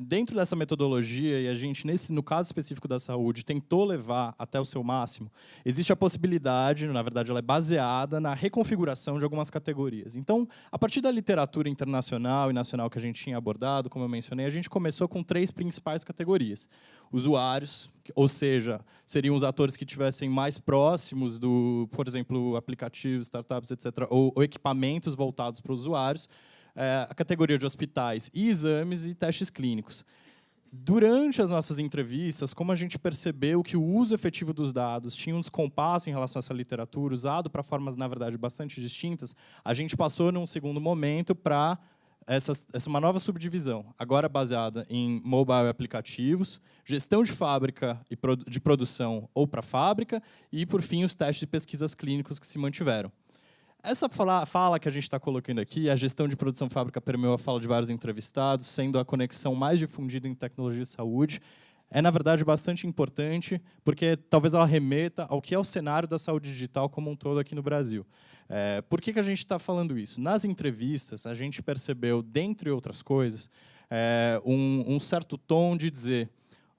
Dentro dessa metodologia, e a gente, no caso específico da saúde, tentou levar até o seu máximo, existe a possibilidade, na verdade ela é baseada na reconfiguração de algumas categorias. Então, a partir da literatura internacional e nacional que a gente tinha abordado, como eu mencionei, a gente começou com 3 principais categorias. Usuários, ou seja, seriam os atores que estivessem mais próximos por exemplo, aplicativos, startups, etc., ou equipamentos voltados para usuários, a categoria de hospitais e exames e testes clínicos. Durante as nossas entrevistas, como a gente percebeu que o uso efetivo dos dados tinha um descompasso em relação a essa literatura, usado para formas, na verdade, bastante distintas, a gente passou, num segundo momento, para essa uma nova subdivisão, agora baseada em mobile aplicativos, gestão de fábrica e de produção ou para fábrica, e, por fim, os testes de pesquisas clínicos que se mantiveram. Essa fala que a gente está colocando aqui, a gestão de produção fábrica permeou a fala de vários entrevistados, sendo a conexão mais difundida em tecnologia de saúde, é, na verdade, bastante importante, porque talvez ela remeta ao que é o cenário da saúde digital como um todo aqui no Brasil. Por que a gente está falando isso? Nas entrevistas, a gente percebeu, dentre outras coisas, um certo tom de dizer,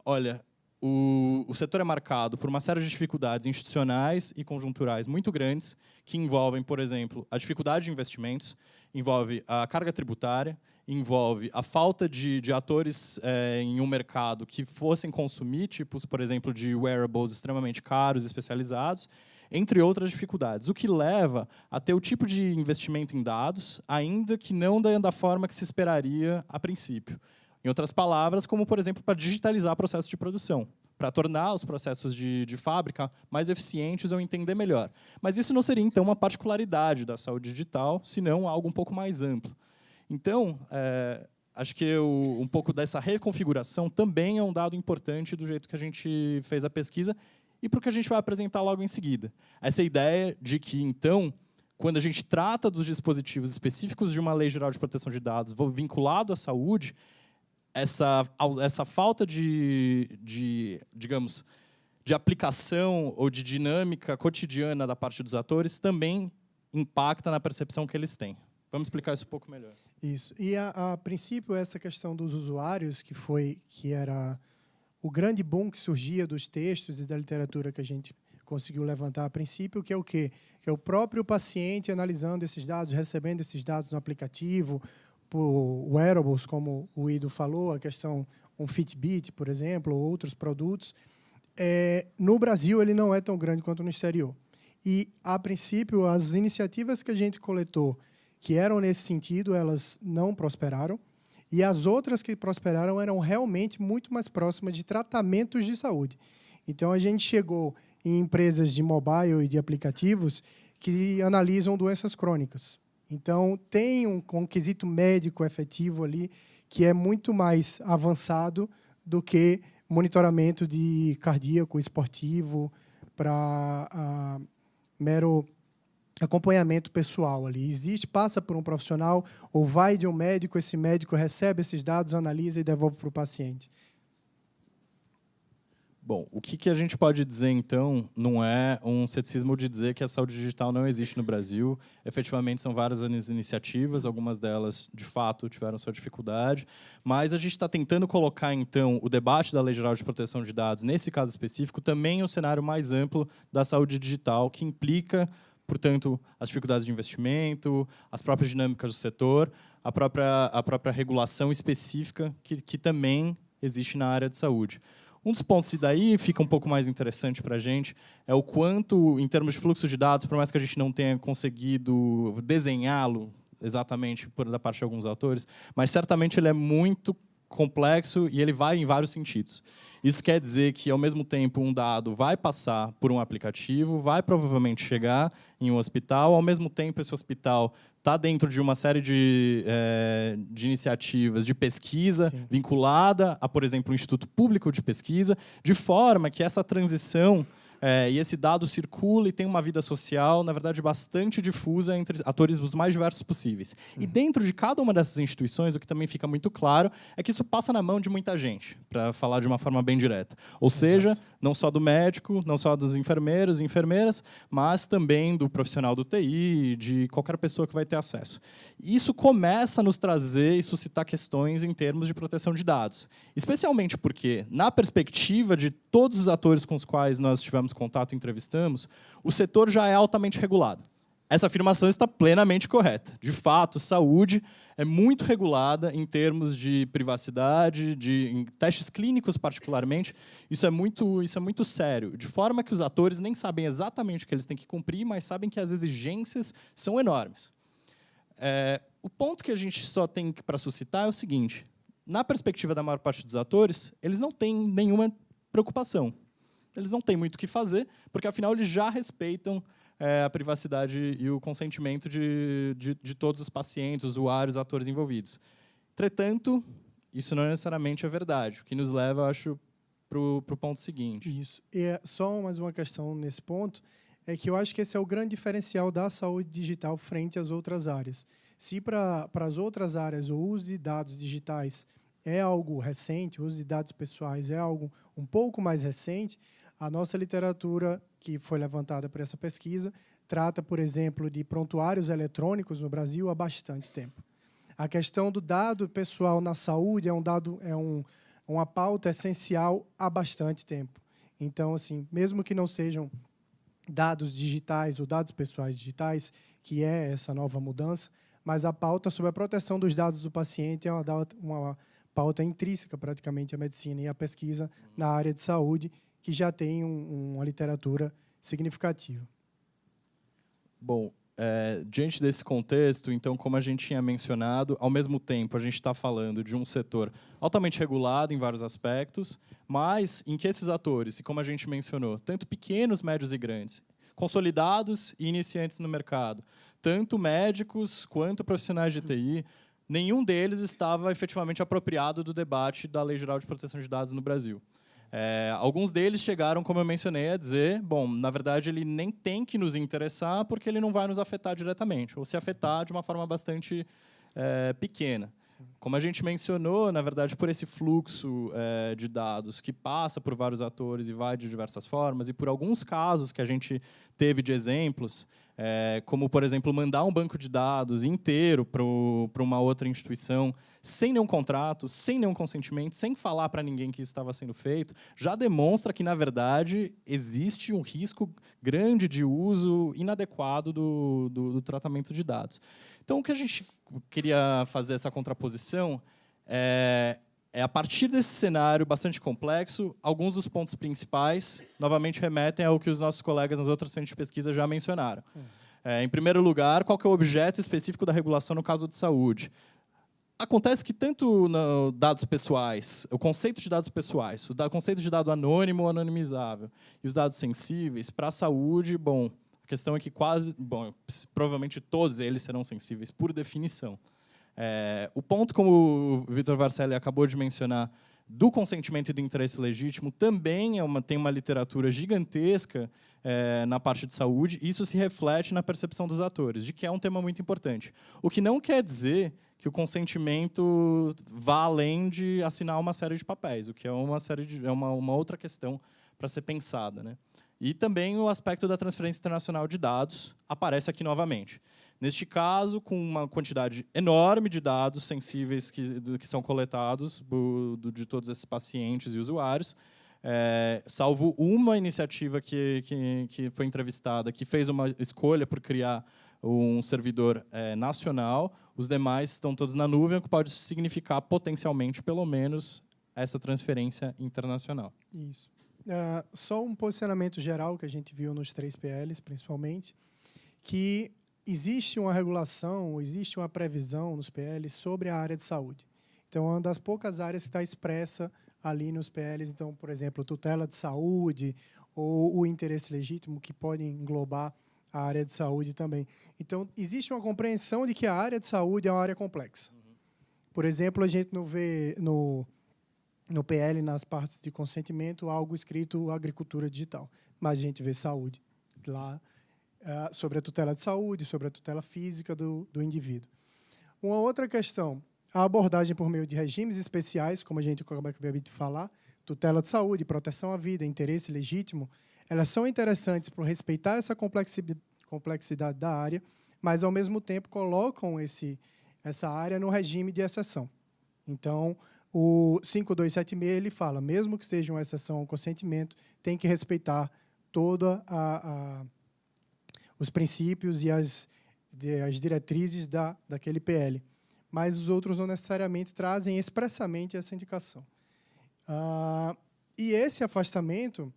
olha, o setor é marcado por uma série de dificuldades institucionais e conjunturais muito grandes, que envolvem, por exemplo, a dificuldade de investimentos, envolve a carga tributária, envolve a falta de atores em um mercado que fossem consumir tipos, por exemplo, de wearables extremamente caros e especializados, entre outras dificuldades, o que leva a ter o tipo de investimento em dados, ainda que não da forma que se esperaria a princípio. Em outras palavras, como, por exemplo, para digitalizar processos de produção, para tornar os processos de fábrica mais eficientes ou entender melhor. Mas isso não seria, então, uma particularidade da saúde digital, senão algo um pouco mais amplo. Então, acho que um pouco dessa reconfiguração também é um dado importante do jeito que a gente fez a pesquisa e para o que a gente vai apresentar logo em seguida. Essa ideia de que, então, quando a gente trata dos dispositivos específicos de uma Lei Geral de Proteção de Dados vinculado à saúde, essa falta digamos, de aplicação ou de dinâmica cotidiana da parte dos atores também impacta na percepção que eles têm. Vamos explicar isso um pouco melhor. Isso. E, a princípio, essa questão dos usuários, que era o grande boom que surgia dos textos e da literatura que a gente conseguiu levantar a princípio, que é o quê? Que é o próprio paciente analisando esses dados, recebendo esses dados no aplicativo, por wearables, como o Ido falou, a questão, um Fitbit, por exemplo, ou outros produtos. No Brasil, ele não é tão grande quanto no exterior. E, a princípio, as iniciativas que a gente coletou, que eram nesse sentido, elas não prosperaram. E as outras que prosperaram eram realmente muito mais próximas de tratamentos de saúde. Então, a gente chegou em empresas de mobile e de aplicativos que analisam doenças crônicas. Então, tem um quesito médico efetivo ali que é muito mais avançado do que monitoramento de cardíaco esportivo para mero acompanhamento pessoal ali. Passa por um profissional ou vai de um médico, esse médico recebe esses dados, analisa e devolve para o paciente. Bom, o que a gente pode dizer, então, não é um ceticismo de dizer que a saúde digital não existe no Brasil. Efetivamente, são várias as iniciativas, algumas delas, de fato, tiveram sua dificuldade, mas a gente está tentando colocar, então, o debate da Lei Geral de Proteção de Dados, nesse caso específico, também o cenário mais amplo da saúde digital, que implica, portanto, as dificuldades de investimento, as próprias dinâmicas do setor, a própria regulação específica que também existe na área de saúde. Um dos pontos, e daí fica um pouco mais interessante para a gente, é o quanto, em termos de fluxo de dados, por mais que a gente não tenha conseguido desenhá-lo exatamente da parte de alguns autores, mas certamente ele é muito complexo e ele vai em vários sentidos. Isso quer dizer que, ao mesmo tempo, um dado vai passar por um aplicativo, vai provavelmente chegar em um hospital, ao mesmo tempo esse hospital está dentro de uma série de iniciativas de pesquisa vinculada a, por exemplo, um instituto público de pesquisa, de forma que essa transição e esse dado circula e tem uma vida social, na verdade, bastante difusa entre atores os mais diversos possíveis. E dentro de cada uma dessas instituições, o que também fica muito claro é que isso passa na mão de muita gente, para falar de uma forma bem direta. Ou seja, não só do médico, não só dos enfermeiros e enfermeiras, mas também do profissional do TI, de qualquer pessoa que vai ter acesso. E isso começa a nos trazer e suscitar questões em termos de proteção de dados. Especialmente porque, na perspectiva de todos os atores com os quais nós tivemos contato e entrevistamos, o setor já é altamente regulado. Essa afirmação está plenamente correta. De fato, saúde é muito regulada em termos de privacidade, em testes clínicos particularmente. Isso é muito sério, de forma que os atores nem sabem exatamente o que eles têm que cumprir, mas sabem que as exigências são enormes. O ponto que a gente só tem para suscitar é o seguinte: na perspectiva da maior parte dos atores, eles não têm nenhuma preocupação. Eles não têm muito o que fazer, porque, afinal, eles já respeitam a privacidade e o consentimento de todos os pacientes, usuários, atores envolvidos. Entretanto, isso não necessariamente é verdade, o que nos leva, eu acho, para o ponto seguinte. Isso. E só mais uma questão nesse ponto, é que eu acho que esse é o grande diferencial da saúde digital frente às outras áreas. Se para as outras áreas o uso de dados digitais é algo recente, o uso de dados pessoais é algo um pouco mais recente, a nossa literatura, que foi levantada por essa pesquisa, trata, por exemplo, de prontuários eletrônicos no Brasil há bastante tempo. A questão do dado pessoal na saúde uma pauta essencial há bastante tempo. Então, assim, mesmo que não sejam dados digitais ou dados pessoais digitais, que é essa nova mudança, mas a pauta sobre a proteção dos dados do paciente é uma pauta intrínseca, praticamente, à medicina e à pesquisa na área de saúde, que já tem uma literatura significativa. Bom, diante desse contexto, então, como a gente tinha mencionado, ao mesmo tempo a gente está falando de um setor altamente regulado em vários aspectos, mas em que esses atores, e como a gente mencionou, tanto pequenos, médios e grandes, consolidados e iniciantes no mercado, tanto médicos quanto profissionais de TI, nenhum deles estava efetivamente apropriado do debate da Lei Geral de Proteção de Dados no Brasil. Alguns deles chegaram, como eu mencionei, a dizer, bom, na verdade, ele nem tem que nos interessar porque ele não vai nos afetar diretamente, ou se afetar de uma forma bastante pequena. Sim. Como a gente mencionou, na verdade, por esse fluxo de dados que passa por vários atores e vai de diversas formas, e por alguns casos que a gente teve de exemplos, como, por exemplo, mandar um banco de dados inteiro para uma outra instituição sem nenhum contrato, sem nenhum consentimento, sem falar para ninguém que isso estava sendo feito, já demonstra que, na verdade, existe um risco grande de uso inadequado do tratamento de dados. Então, o que a gente queria fazer essa contraposição a partir desse cenário bastante complexo, alguns dos pontos principais, novamente, remetem ao que os nossos colegas nas outras frentes de pesquisa já mencionaram. Em primeiro lugar, qual que é o objeto específico da regulação no caso de saúde? Acontece que tanto no dados pessoais, o conceito de dados pessoais, o conceito de dado anônimo ou anonimizável, e os dados sensíveis, para a saúde, bom, a questão é que provavelmente todos eles serão sensíveis, por definição. O ponto, como o Vitor Varcelli acabou de mencionar, do consentimento e do interesse legítimo também tem uma literatura gigantesca na parte de saúde, e isso se reflete na percepção dos atores, de que é um tema muito importante. O que não quer dizer que o consentimento vá além de assinar uma série de papéis, o que é uma outra questão para ser pensada, né? E também o aspecto da transferência internacional de dados aparece aqui novamente. Neste caso, com uma quantidade enorme de dados sensíveis que são coletados de todos esses pacientes e usuários, salvo uma iniciativa que foi entrevistada, que fez uma escolha por criar um servidor nacional, os demais estão todos na nuvem, o que pode significar potencialmente, pelo menos, essa transferência internacional. Isso. Só um posicionamento geral que a gente viu nos 3 PLs, principalmente, que existe uma regulação, existe uma previsão nos PLs sobre a área de saúde. Então, é uma das poucas áreas que está expressa ali nos PLs. Então, por exemplo, tutela de saúde ou o interesse legítimo, que podem englobar a área de saúde também. Então, existe uma compreensão de que a área de saúde é uma área complexa. Por exemplo, a gente não vê no PL, nas partes de consentimento, algo escrito agricultura digital, mas a gente vê saúde lá, sobre a tutela de saúde, sobre a tutela física do indivíduo. Uma outra questão, a abordagem por meio de regimes especiais, como a gente acabou de falar, tutela de saúde, proteção à vida, interesse legítimo, elas são interessantes para respeitar essa complexidade da área, mas, ao mesmo tempo, colocam essa área no regime de exceção. Então, o 5276 ele fala, mesmo que seja uma exceção ao consentimento, tem que respeitar toda os princípios e as diretrizes daquele PL. Mas os outros não necessariamente trazem expressamente essa indicação. E esse afastamento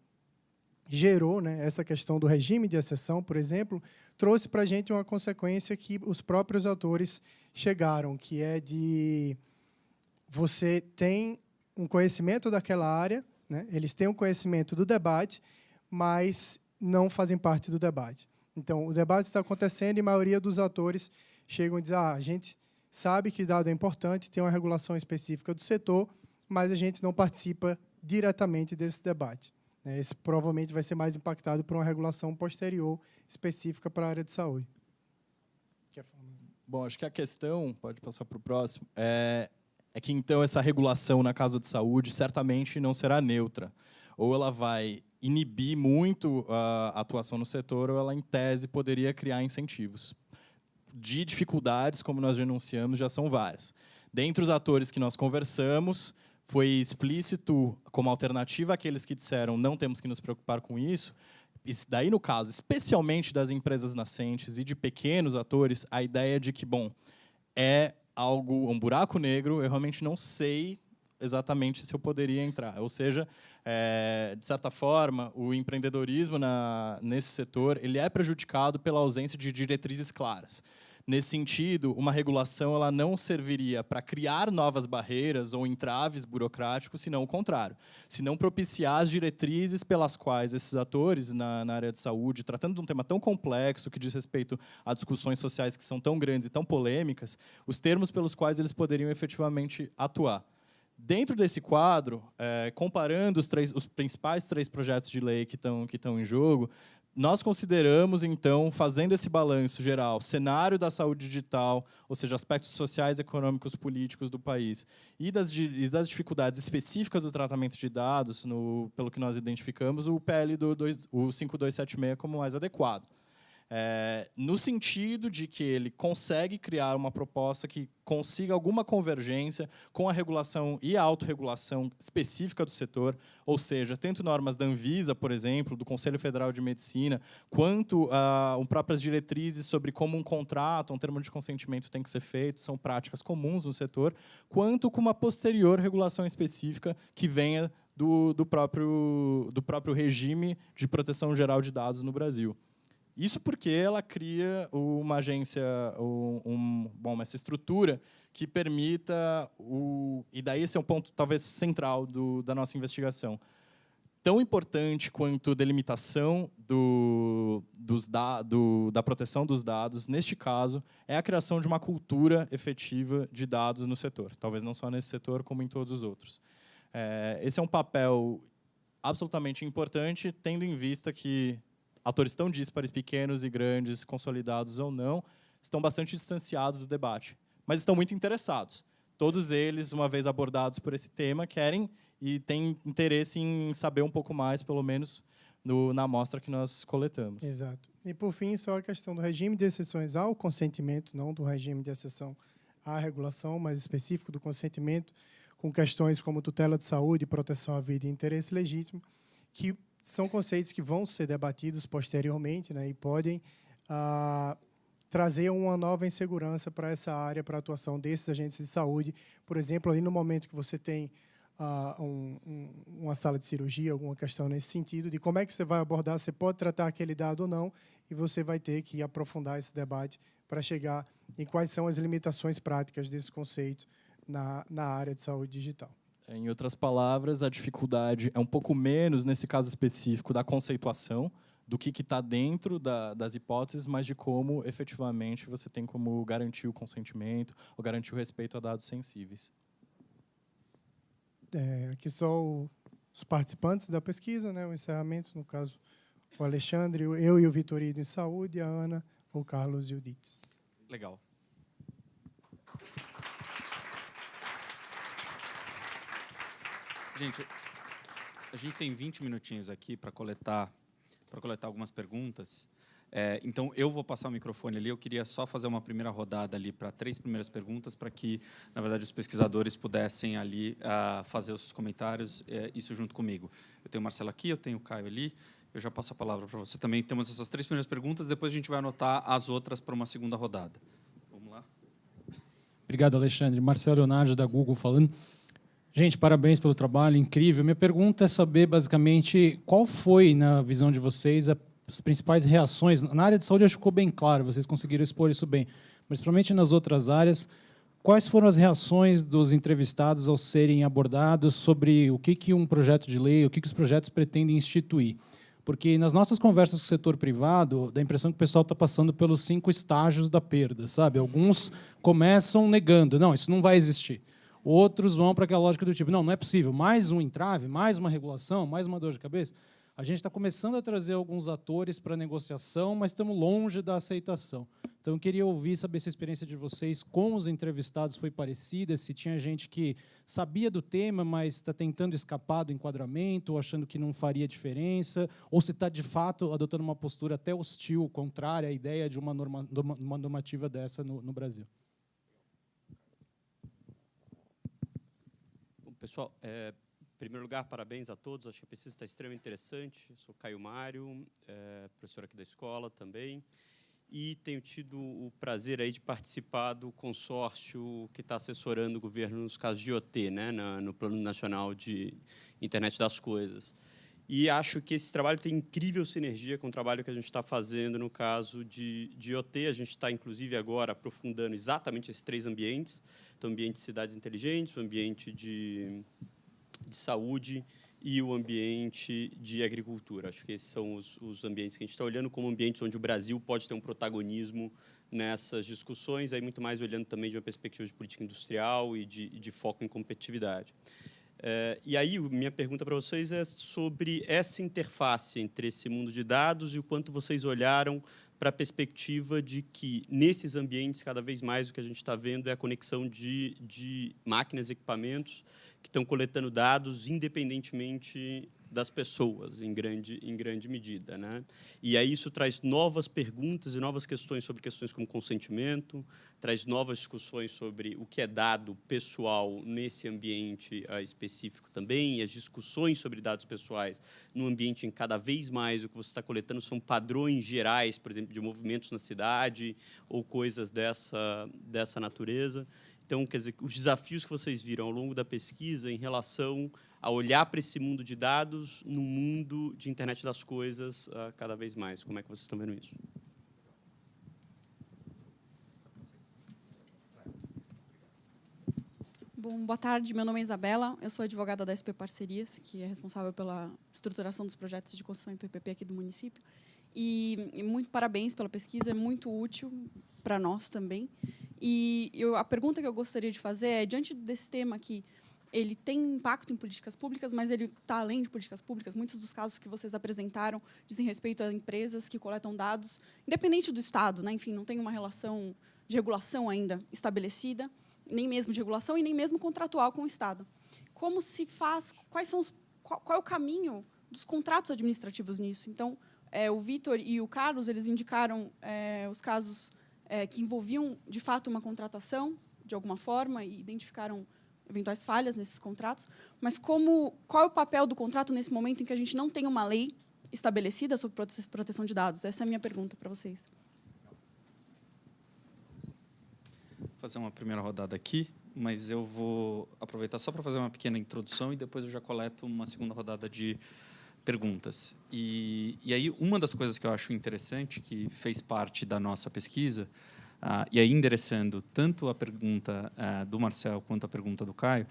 gerou, né, essa questão do regime de exceção, por exemplo, trouxe para a gente uma consequência que os próprios autores chegaram, que é de você tem um conhecimento daquela área, né, eles têm um conhecimento do debate, mas não fazem parte do debate. Então, o debate está acontecendo e a maioria dos atores chegam e dizem a gente sabe que dado é importante, tem uma regulação específica do setor, mas a gente não participa diretamente desse debate. Esse provavelmente vai ser mais impactado por uma regulação posterior específica para a área de saúde. Quer falar? Bom, acho que a questão, pode passar para o próximo, é que, então, essa regulação na casa de saúde certamente não será neutra. Ou ela vai inibir muito a atuação no setor, ou ela, em tese, poderia criar incentivos. De dificuldades, como nós denunciamos, já são várias. Dentre os atores que nós conversamos, foi explícito, como alternativa àqueles que disseram não temos que nos preocupar com isso, daí, no caso, especialmente das empresas nascentes e de pequenos atores, a ideia de que, bom, é algo, um buraco negro, eu realmente não sei exatamente se eu poderia entrar. Ou seja, de certa forma, o empreendedorismo nesse setor ele é prejudicado pela ausência de diretrizes claras. Nesse sentido, uma regulação ela não serviria para criar novas barreiras ou entraves burocráticos, senão o contrário. Se não propiciar as diretrizes pelas quais esses atores na área de saúde, tratando de um tema tão complexo, que diz respeito a discussões sociais que são tão grandes e tão polêmicas, os termos pelos quais eles poderiam efetivamente atuar. Dentro desse quadro, comparando os principais 3 projetos de lei que estão em jogo, nós consideramos, então, fazendo esse balanço geral, cenário da saúde digital, ou seja, aspectos sociais, econômicos, políticos do país, e das dificuldades específicas do tratamento de dados, pelo que nós identificamos, o PL o 5276 como mais adequado. No sentido de que ele consegue criar uma proposta que consiga alguma convergência com a regulação e a autorregulação específica do setor, ou seja, tanto normas da Anvisa, por exemplo, do Conselho Federal de Medicina, quanto próprias diretrizes sobre como um contrato, um termo de consentimento tem que ser feito, são práticas comuns no setor, quanto com uma posterior regulação específica que venha do próprio regime de proteção geral de dados no Brasil. Isso porque ela cria uma agência, essa estrutura que permita... E daí esse é um ponto talvez central da nossa investigação. Tão importante quanto a delimitação da proteção dos dados, neste caso, é a criação de uma cultura efetiva de dados no setor. Talvez não só nesse setor, como em todos os outros. Esse é um papel absolutamente importante, tendo em vista que atores tão díspares, pequenos e grandes, consolidados ou não, estão bastante distanciados do debate, mas estão muito interessados. todos eles, uma vez abordados por esse tema, querem e têm interesse em saber um pouco mais, pelo menos, na amostra que nós coletamos. Exato. E, por fim, só a questão do regime de exceções ao consentimento, não do regime de exceção à regulação, mas específico do consentimento, com questões como tutela de saúde, proteção à vida e interesse legítimo, que são conceitos que vão ser debatidos posteriormente, né, e podem trazer uma nova insegurança para essa área, para a atuação desses agentes de saúde. Por exemplo, ali no momento que você tem uma sala de cirurgia, alguma questão nesse sentido, de como é que você vai abordar, você pode tratar aquele dado ou não, e você vai ter que aprofundar esse debate para chegar em quais são as limitações práticas desse conceito na área de saúde digital. Em outras palavras, a dificuldade é um pouco menos, nesse caso específico, da conceituação, do que está dentro das hipóteses, mas de como, efetivamente, você tem como garantir o consentimento ou garantir o respeito a dados sensíveis. Aqui só os participantes da pesquisa, né, o encerramento, no caso, o Alexandre, eu e o Vitorino em saúde, a Ana, o Carlos e o Dites. Legal. Gente, a gente tem 20 minutinhos aqui para coletar algumas perguntas. Então, eu vou passar o microfone ali. Eu queria só fazer uma primeira rodada ali para 3 primeiras perguntas, para que, na verdade, os pesquisadores pudessem ali fazer os seus comentários, isso junto comigo. Eu tenho o Marcelo aqui, eu tenho o Caio ali. Eu já passo a palavra para você também. Temos essas 3 primeiras perguntas, depois a gente vai anotar as outras para uma segunda rodada. Vamos lá? Obrigado, Alexandre. Marcelo Leonardo, da Google, falando. Gente, parabéns pelo trabalho, incrível. Minha pergunta é saber, basicamente, qual foi, na visão de vocês, as principais reações. Na área de saúde, acho que ficou bem claro, vocês conseguiram expor isso bem. Mas, principalmente nas outras áreas, quais foram as reações dos entrevistados ao serem abordados sobre o que um projeto de lei, o que os projetos pretendem instituir? Porque, nas nossas conversas com o setor privado, dá a impressão que o pessoal está passando pelos 5 estágios da perda, sabe? Alguns começam negando, não, isso não vai existir. Outros vão para aquela lógica do tipo, não é possível, mais um entrave, mais uma regulação, mais uma dor de cabeça. A gente está começando a trazer alguns atores para a negociação, mas estamos longe da aceitação. Então, eu queria ouvir, saber se a experiência de vocês com os entrevistados foi parecida, se tinha gente que sabia do tema, mas está tentando escapar do enquadramento, ou achando que não faria diferença, ou se está, de fato, adotando uma postura até hostil, contrária à ideia de uma normativa dessa no Brasil. Pessoal, em primeiro lugar, parabéns a todos. Acho que a pesquisa está extremamente interessante. Eu sou Caio Mário, professor aqui da escola também, e tenho tido o prazer aí de participar do consórcio que está assessorando o governo nos casos de IoT, né, no Plano Nacional de Internet das Coisas. E acho que esse trabalho tem incrível sinergia com o trabalho que a gente está fazendo no caso de IoT. A gente está, inclusive, agora aprofundando exatamente esses 3 ambientes. Então, o ambiente de cidades inteligentes, o ambiente de saúde e o ambiente de agricultura. Acho que esses são os ambientes que a gente está olhando como ambientes onde o Brasil pode ter um protagonismo nessas discussões, aí muito mais olhando também de uma perspectiva de política industrial e de foco em competitividade. E aí, minha pergunta para vocês é sobre essa interface entre esse mundo de dados e o quanto vocês olharam para a perspectiva de que, nesses ambientes, cada vez mais o que a gente está vendo é a conexão de máquinas e equipamentos que estão coletando dados independentemente das pessoas, em grande medida, né? E aí isso traz novas perguntas e novas questões sobre questões como consentimento, traz novas discussões sobre o que é dado pessoal nesse ambiente específico também, e as discussões sobre dados pessoais no ambiente em cada vez mais o que você está coletando são padrões gerais, por exemplo, de movimentos na cidade ou coisas dessa natureza. Então, quer dizer, os desafios que vocês viram ao longo da pesquisa em relação a olhar para esse mundo de dados no mundo de internet das coisas cada vez mais. Como é que vocês estão vendo isso? Bom, boa tarde. Meu nome é Isabela. Eu sou advogada da SP Parcerias, que é responsável pela estruturação dos projetos de construção em PPP aqui do município. E muito parabéns pela pesquisa, é muito útil para nós também. E a pergunta que eu gostaria de fazer é, diante desse tema aqui, ele tem impacto em políticas públicas, mas ele está além de políticas públicas. Muitos dos casos que vocês apresentaram dizem respeito a empresas que coletam dados, independente do Estado, né? Enfim, não tem uma relação de regulação ainda estabelecida. nem mesmo de regulação e nem mesmo contratual com o Estado. Como se faz, qual é o caminho dos contratos administrativos nisso? Então, o Vitor e o Carlos, eles indicaram os casos que envolviam, de fato, uma contratação, de alguma forma, e identificaram eventuais falhas nesses contratos. Mas qual é o papel do contrato nesse momento em que a gente não tem uma lei estabelecida sobre proteção de dados? Essa é a minha pergunta para vocês. Vou fazer uma primeira rodada aqui, mas eu vou aproveitar só para fazer uma pequena introdução e depois eu já coleto uma segunda rodada de perguntas. E aí, uma das coisas que eu acho interessante, que fez parte da nossa pesquisa, e aí endereçando tanto a pergunta do Marcel quanto a pergunta do Caio,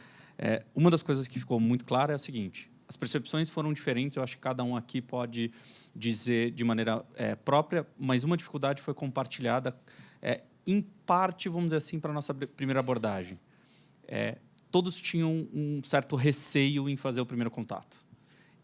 uma das coisas que ficou muito clara é o seguinte: as percepções foram diferentes, eu acho que cada um aqui pode dizer de maneira própria, mas uma dificuldade foi compartilhada, em parte, vamos dizer assim, para a nossa primeira abordagem. Todos tinham um certo receio em fazer o primeiro contato.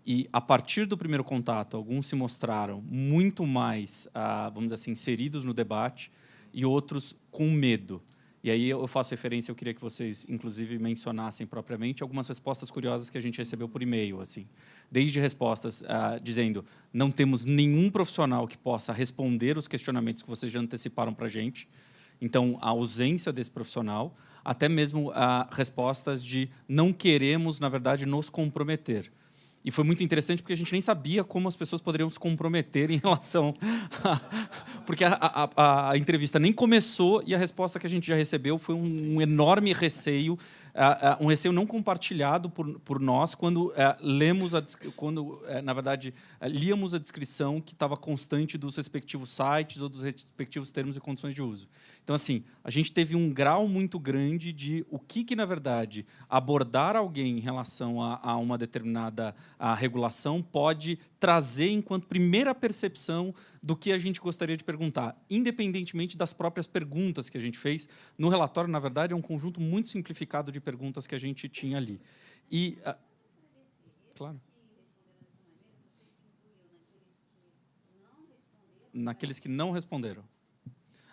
E, a partir do primeiro contato, alguns se mostraram muito mais, vamos dizer assim, inseridos no debate, e outros com medo. E aí eu faço referência, eu queria que vocês, inclusive, mencionassem propriamente algumas respostas curiosas que a gente recebeu por e-mail, assim. Desde respostas dizendo: não temos nenhum profissional que possa responder os questionamentos que vocês já anteciparam para a gente, então a ausência desse profissional, até mesmo respostas de não queremos, na verdade, nos comprometer. E foi muito interessante porque a gente nem sabia como as pessoas poderiam se comprometer em relação porque a entrevista nem começou e a resposta que a gente já recebeu foi um enorme receio, um receio não compartilhado por nós quando na verdade, líamos a descrição que estava constante dos respectivos sites ou dos respectivos termos e condições de uso. Então, assim, a gente teve um grau muito grande de o que na verdade, abordar alguém em relação a uma determinada regulação pode trazer enquanto primeira percepção do que a gente gostaria de perguntar, independentemente das próprias perguntas que a gente fez. No relatório, na verdade, é um conjunto muito simplificado de perguntas que a gente tinha ali. E, claro. Naqueles que não responderam.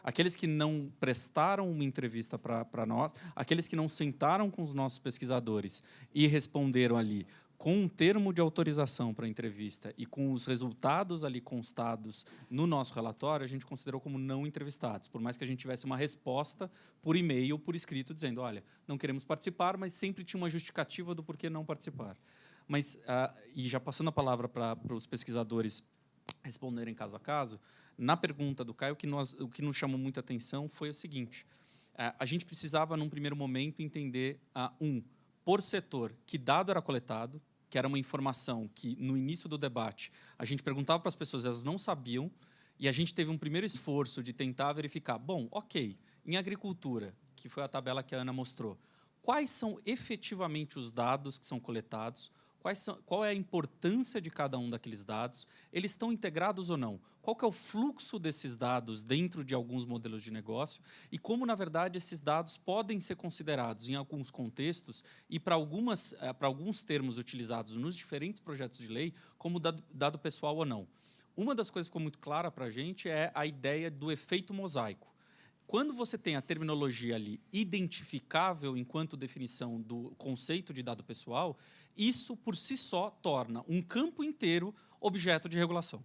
Aqueles que não prestaram uma entrevista para nós, aqueles que não sentaram com os nossos pesquisadores e responderam ali com um termo de autorização para a entrevista e com os resultados ali constados no nosso relatório, a gente considerou como não entrevistados, por mais que a gente tivesse uma resposta por e-mail ou por escrito dizendo: olha, não queremos participar, mas sempre tinha uma justificativa do porquê não participar. Mas, e já passando a palavra para os pesquisadores responderem caso a caso, na pergunta do Caio, o que nos chamou muita atenção foi o seguinte: a gente precisava, num primeiro momento, entender, por setor, que dado era coletado, que era uma informação que, no início do debate, a gente perguntava para as pessoas, elas não sabiam, e a gente teve um primeiro esforço de tentar verificar, bom, ok, em agricultura, que foi a tabela que a Ana mostrou, quais são efetivamente os dados que são coletados, qual é a importância de cada um daqueles dados, eles estão integrados ou não, qual que é o fluxo desses dados dentro de alguns modelos de negócio e como, na verdade, esses dados podem ser considerados em alguns contextos e para alguns termos utilizados nos diferentes projetos de lei como dado pessoal ou não. Uma das coisas que ficou muito clara para a gente é a ideia do efeito mosaico. Quando você tem a terminologia ali identificável enquanto definição do conceito de dado pessoal, isso por si só torna um campo inteiro objeto de regulação.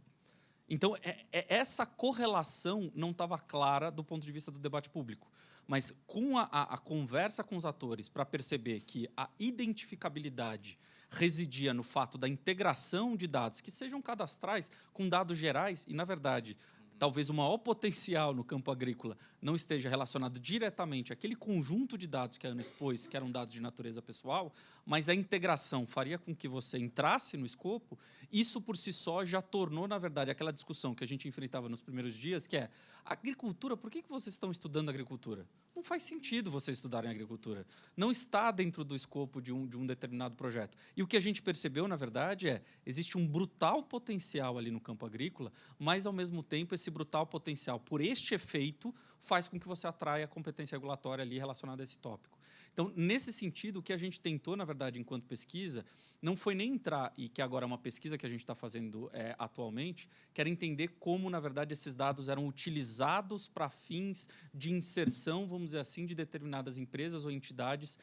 Então, essa correlação não estava clara do ponto de vista do debate público, mas com a conversa com os atores para perceber que a identificabilidade residia no fato da integração de dados que sejam cadastrais com dados gerais e, na verdade, talvez o maior potencial no campo agrícola não esteja relacionado diretamente àquele conjunto de dados que a Ana expôs, que eram dados de natureza pessoal, mas a integração faria com que você entrasse no escopo, isso por si só já tornou, na verdade, aquela discussão que a gente enfrentava nos primeiros dias, que é: agricultura, por que vocês estão estudando agricultura? Não faz sentido vocês estudarem agricultura. Não está dentro do escopo de um determinado projeto. E o que a gente percebeu, na verdade, existe um brutal potencial ali no campo agrícola, mas, ao mesmo tempo, esse esse brutal potencial por este efeito faz com que você atraia a competência regulatória ali relacionada a esse tópico. Então, nesse sentido, o que a gente tentou, na verdade, enquanto pesquisa, não foi nem entrar, e que agora é uma pesquisa que a gente está fazendo atualmente, que era entender como, na verdade, esses dados eram utilizados para fins de inserção, vamos dizer assim, de determinadas empresas ou entidades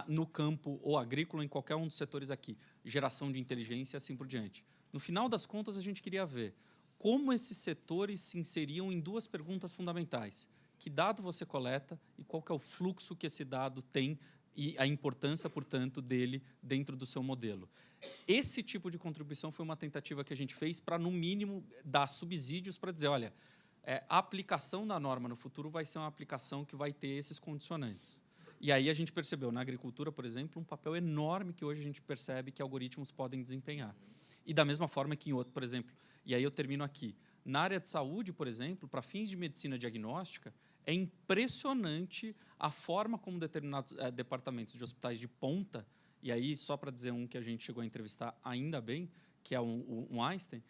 no campo ou agrícola, em qualquer um dos setores aqui, geração de inteligência e assim por diante. No final das contas, a gente queria ver como esses setores se inseriam em duas perguntas fundamentais. Que dado você coleta e qual que é o fluxo que esse dado tem e a importância, portanto, dele dentro do seu modelo. Esse tipo de contribuição foi uma tentativa que a gente fez para, no mínimo, dar subsídios para dizer, olha, a aplicação da norma no futuro vai ser uma aplicação que vai ter esses condicionantes. E aí a gente percebeu, na agricultura, por exemplo, um papel enorme que hoje a gente percebe que algoritmos podem desempenhar. E da mesma forma que em outro, por exemplo, e aí eu termino aqui, na área de saúde, por exemplo, para fins de medicina diagnóstica, é impressionante a forma como determinados departamentos de hospitais de ponta, e aí só para dizer um que a gente chegou a entrevistar ainda bem, que é um Einstein,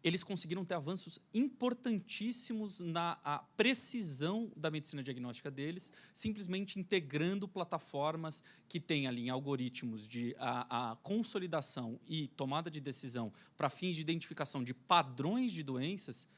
eles conseguiram ter avanços importantíssimos na precisão da medicina diagnóstica deles, simplesmente integrando plataformas que têm ali em algoritmos de a consolidação e tomada de decisão para fins de identificação de padrões de doenças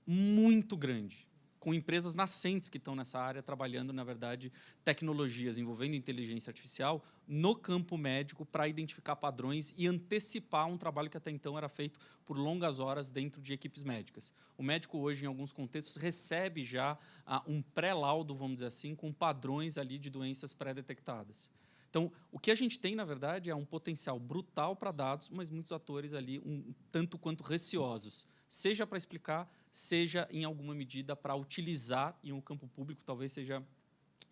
muito grande, com empresas nascentes que estão nessa área trabalhando, na verdade, tecnologias envolvendo inteligência artificial no campo médico para identificar padrões e antecipar um trabalho que até então era feito por longas horas dentro de equipes médicas. O médico hoje, em alguns contextos, recebe já um pré-laudo, vamos dizer assim, com padrões ali de doenças pré-detectadas. Então, o que a gente tem, na verdade, é um potencial brutal para dados, mas muitos atores ali tanto quanto receosos, seja para explicar, seja, em alguma medida, para utilizar em um campo público, talvez seja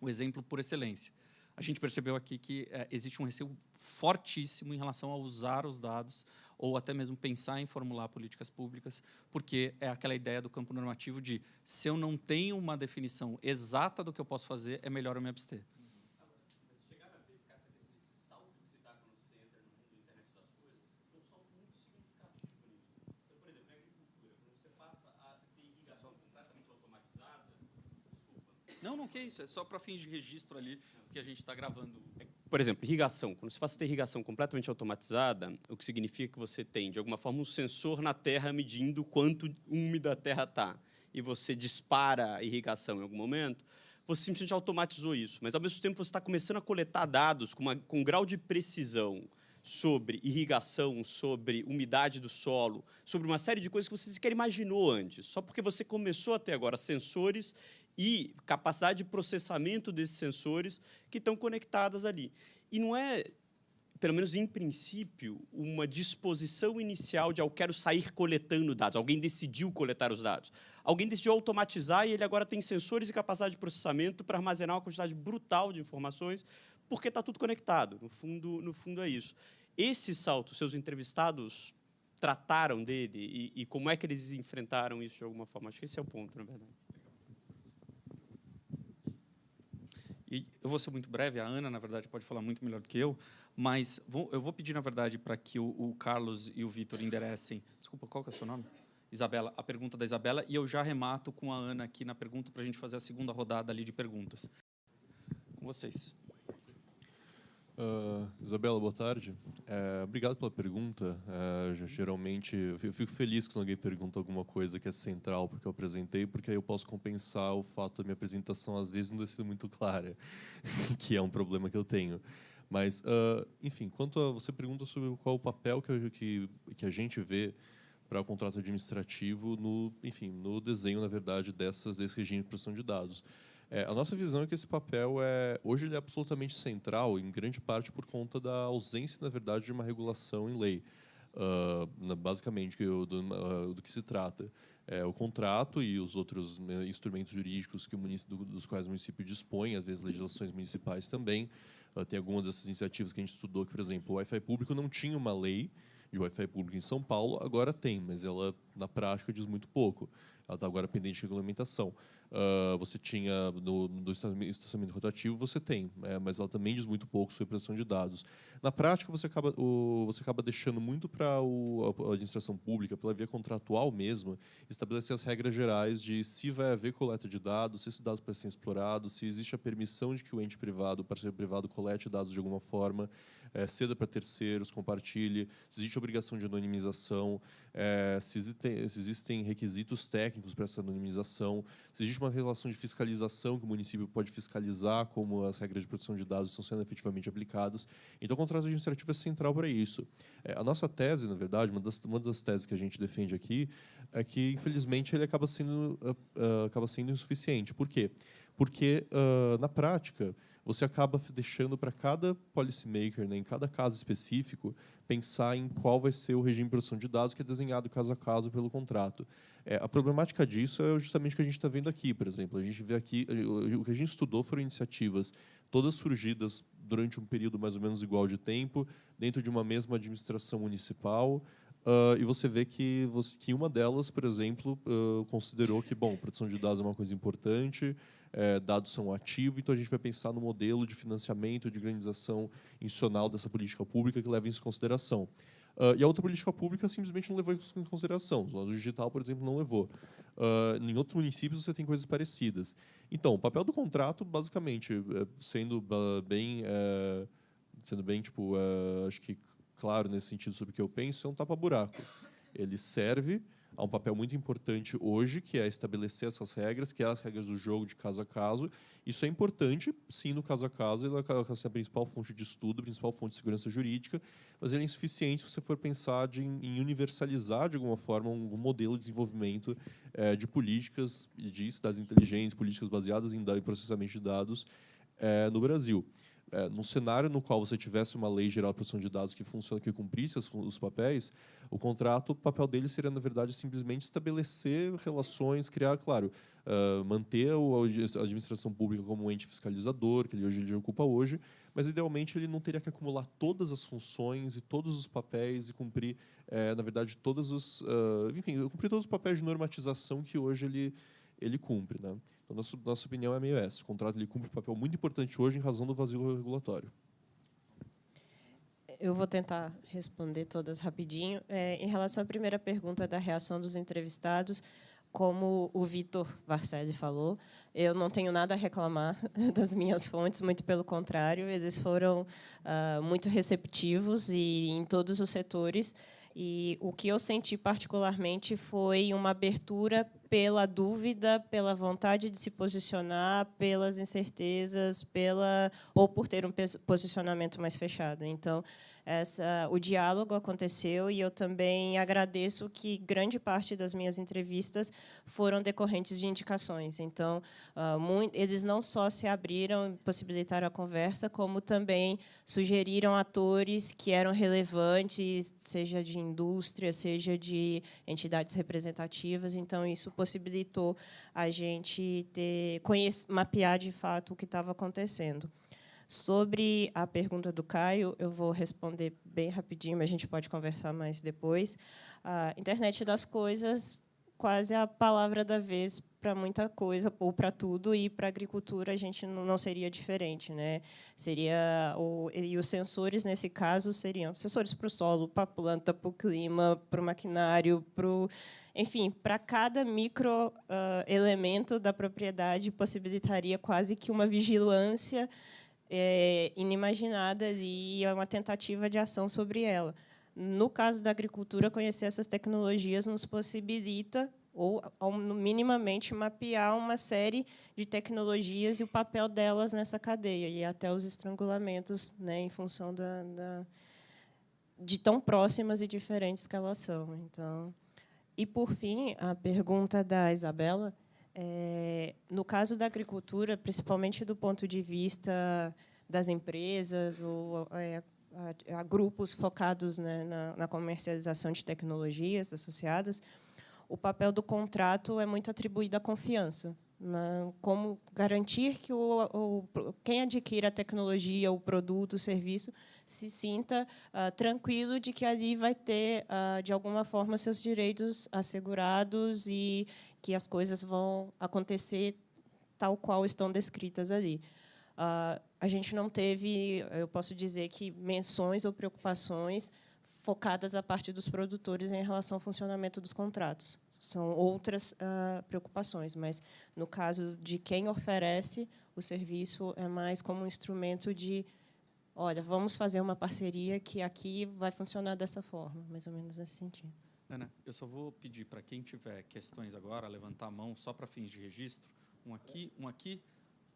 o exemplo por excelência. A gente percebeu aqui que existe um receio fortíssimo em relação a usar os dados ou até mesmo pensar em formular políticas públicas, porque é aquela ideia do campo normativo de se eu não tenho uma definição exata do que eu posso fazer, é melhor eu me abster. Não, que é isso. É só para fins de registro ali que a gente está gravando. Por exemplo, irrigação. Quando você passa a ter irrigação completamente automatizada, o que significa que você tem, de alguma forma, um sensor na terra medindo quanto úmida a terra está. E você dispara a irrigação em algum momento, você simplesmente automatizou isso. Mas, ao mesmo tempo, você está começando a coletar dados com um grau de precisão sobre irrigação, sobre umidade do solo, sobre uma série de coisas que você sequer imaginou antes. Só porque você começou a ter agora sensores e capacidade de processamento desses sensores que estão conectadas ali. E não é, pelo menos em princípio, uma disposição inicial de eu quero sair coletando dados. Alguém decidiu coletar os dados. Alguém decidiu automatizar e ele agora tem sensores e capacidade de processamento para armazenar uma quantidade brutal de informações, porque está tudo conectado. No fundo é isso. Esse salto, seus entrevistados trataram dele e como é que eles enfrentaram isso de alguma forma? Acho que esse é o ponto, na verdade. E eu vou ser muito breve, a Ana, na verdade, pode falar muito melhor do que eu, mas eu vou pedir, na verdade, para que o Carlos e o Vitor enderecem... Desculpa, qual que é o seu nome? Isabela, a pergunta da Isabela, e eu já remato com a Ana aqui na pergunta para a gente fazer a segunda rodada ali de perguntas. Com vocês. Isabela, boa tarde. Obrigado pela pergunta. Geralmente, eu fico feliz quando alguém pergunta alguma coisa que é central porque eu apresentei, porque aí eu posso compensar o fato da minha apresentação, às vezes, não ter sido muito clara, que é um problema que eu tenho. Mas, enfim, quanto a você pergunta sobre qual o papel que a gente vê para o contrato administrativo no desenho, na verdade, desse regime de proteção de dados. A nossa visão é que esse papel hoje ele é absolutamente central, em grande parte por conta da ausência, na verdade, de uma regulação em lei. Basicamente, do que se trata. O contrato e os outros instrumentos jurídicos dos quais o município dispõe, às vezes legislações municipais também. Tem algumas dessas iniciativas que a gente estudou, que, por exemplo, o Wi-Fi público não tinha uma lei de Wi-Fi público em São Paulo, agora tem, mas ela Na prática, diz muito pouco. Ela está agora pendente de regulamentação. Você tinha, no estacionamento rotativo, você tem, mas ela também diz muito pouco sobre proteção de dados. Na prática, você acaba deixando muito para a administração pública, pela via contratual mesmo, estabelecer as regras gerais de se vai haver coleta de dados, se esses dados podem ser explorados, se existe a permissão de que o ente privado, o parceiro privado, colete dados de alguma forma, ceda para terceiros, compartilhe, se existe obrigação de anonimização, se existem requisitos técnicos para essa anonimização, se existe uma relação de fiscalização que o município pode fiscalizar como as regras de proteção de dados estão sendo efetivamente aplicadas. Então, o contrato administrativo é central para isso. A nossa tese, na verdade, uma das teses que a gente defende aqui, é que, infelizmente, ele acaba sendo insuficiente. Por quê? Porque, na prática, você acaba deixando para cada policymaker, né, em cada caso específico, pensar em qual vai ser o regime de proteção de dados que é desenhado caso a caso pelo contrato. A problemática disso é justamente o que a gente está vendo aqui, por exemplo. A gente vê aqui, o que a gente estudou foram iniciativas todas surgidas durante um período mais ou menos igual de tempo, dentro de uma mesma administração municipal, e você vê que uma delas, por exemplo, considerou que, bom, proteção de dados é uma coisa importante, dados são ativos, então a gente vai pensar no modelo de financiamento, de organização institucional dessa política pública que leva isso em consideração. E a outra política pública simplesmente não levou isso em consideração. O digital, por exemplo, não levou. Em outros municípios você tem coisas parecidas. Então, o papel do contrato, basicamente, sendo bem tipo, acho que claro nesse sentido sobre o que eu penso, é um tapa-buraco. Ele serve a um papel muito importante hoje, que é estabelecer essas regras, que é as regras do jogo de caso a caso. Isso é importante, sim, no caso a caso, ele é a principal fonte de estudo, a principal fonte de segurança jurídica, mas ele é insuficiente se você for pensar em universalizar, de alguma forma, um modelo de desenvolvimento de políticas de cidades inteligentes, políticas baseadas em processamento de dados no Brasil. Num cenário no qual você tivesse uma lei geral de proteção de dados que funciona, que cumprisse os papéis, o contrato, o papel dele seria, na verdade, simplesmente estabelecer relações, criar, claro, manter a administração pública como um ente fiscalizador, que ele ocupa hoje, mas, idealmente, ele não teria que acumular todas as funções e todos os papéis e cumprir, na verdade, cumprir todos os papéis de normatização que hoje ele cumpre, né? Então, nossa opinião é meio essa. O contrato ele cumpre um papel muito importante hoje em razão do vazio regulatório. Eu vou tentar responder todas rapidinho. Em relação à primeira pergunta da reação dos entrevistados, como o Vitor Varcese falou, eu não tenho nada a reclamar das minhas fontes, muito pelo contrário, eles foram muito receptivos e em todos os setores. E o que eu senti particularmente foi uma abertura pela dúvida, pela vontade de se posicionar, pelas incertezas, ou por ter um posicionamento mais fechado. Então, o diálogo aconteceu e eu também agradeço que grande parte das minhas entrevistas foram decorrentes de indicações. Então, eles não só se abriram, possibilitaram a conversa, como também sugeriram atores que eram relevantes, seja de indústria, seja de entidades representativas. Então, isso possibilitou a gente mapear, de fato, o que estava acontecendo. Sobre a pergunta do Caio, eu vou responder bem rapidinho, mas a gente pode conversar mais depois. A internet das coisas, quase a palavra da vez para muita coisa, ou para tudo, e para a agricultura a gente não seria diferente, né? E os sensores, nesse caso, seriam sensores para o solo, para a planta, para o clima, para o maquinário, enfim, para cada microelemento da propriedade, possibilitaria quase que uma vigilância inimaginada ali, uma tentativa de ação sobre ela. No caso da agricultura, conhecer essas tecnologias nos possibilita, ou minimamente, mapear uma série de tecnologias e o papel delas nessa cadeia, e até os estrangulamentos, né, em função de tão próximas e diferentes que elas são. Então, e, por fim, a pergunta da Isabela, no caso da agricultura, principalmente do ponto de vista das empresas ou a grupos focados, né, na comercialização de tecnologias associadas, o papel do contrato é muito atribuído à confiança, né, como garantir que quem adquire a tecnologia, o produto, o serviço, se sinta tranquilo de que ali vai ter, de alguma forma, seus direitos assegurados e que as coisas vão acontecer tal qual estão descritas ali. A gente não teve, eu posso dizer que menções ou preocupações focadas à parte dos produtores em relação ao funcionamento dos contratos. São outras preocupações, mas, no caso de quem oferece o serviço, é mais como um instrumento de, olha, vamos fazer uma parceria que aqui vai funcionar dessa forma, mais ou menos nesse sentido. Ana, eu só vou pedir para quem tiver questões agora, levantar a mão só para fins de registro. Um aqui,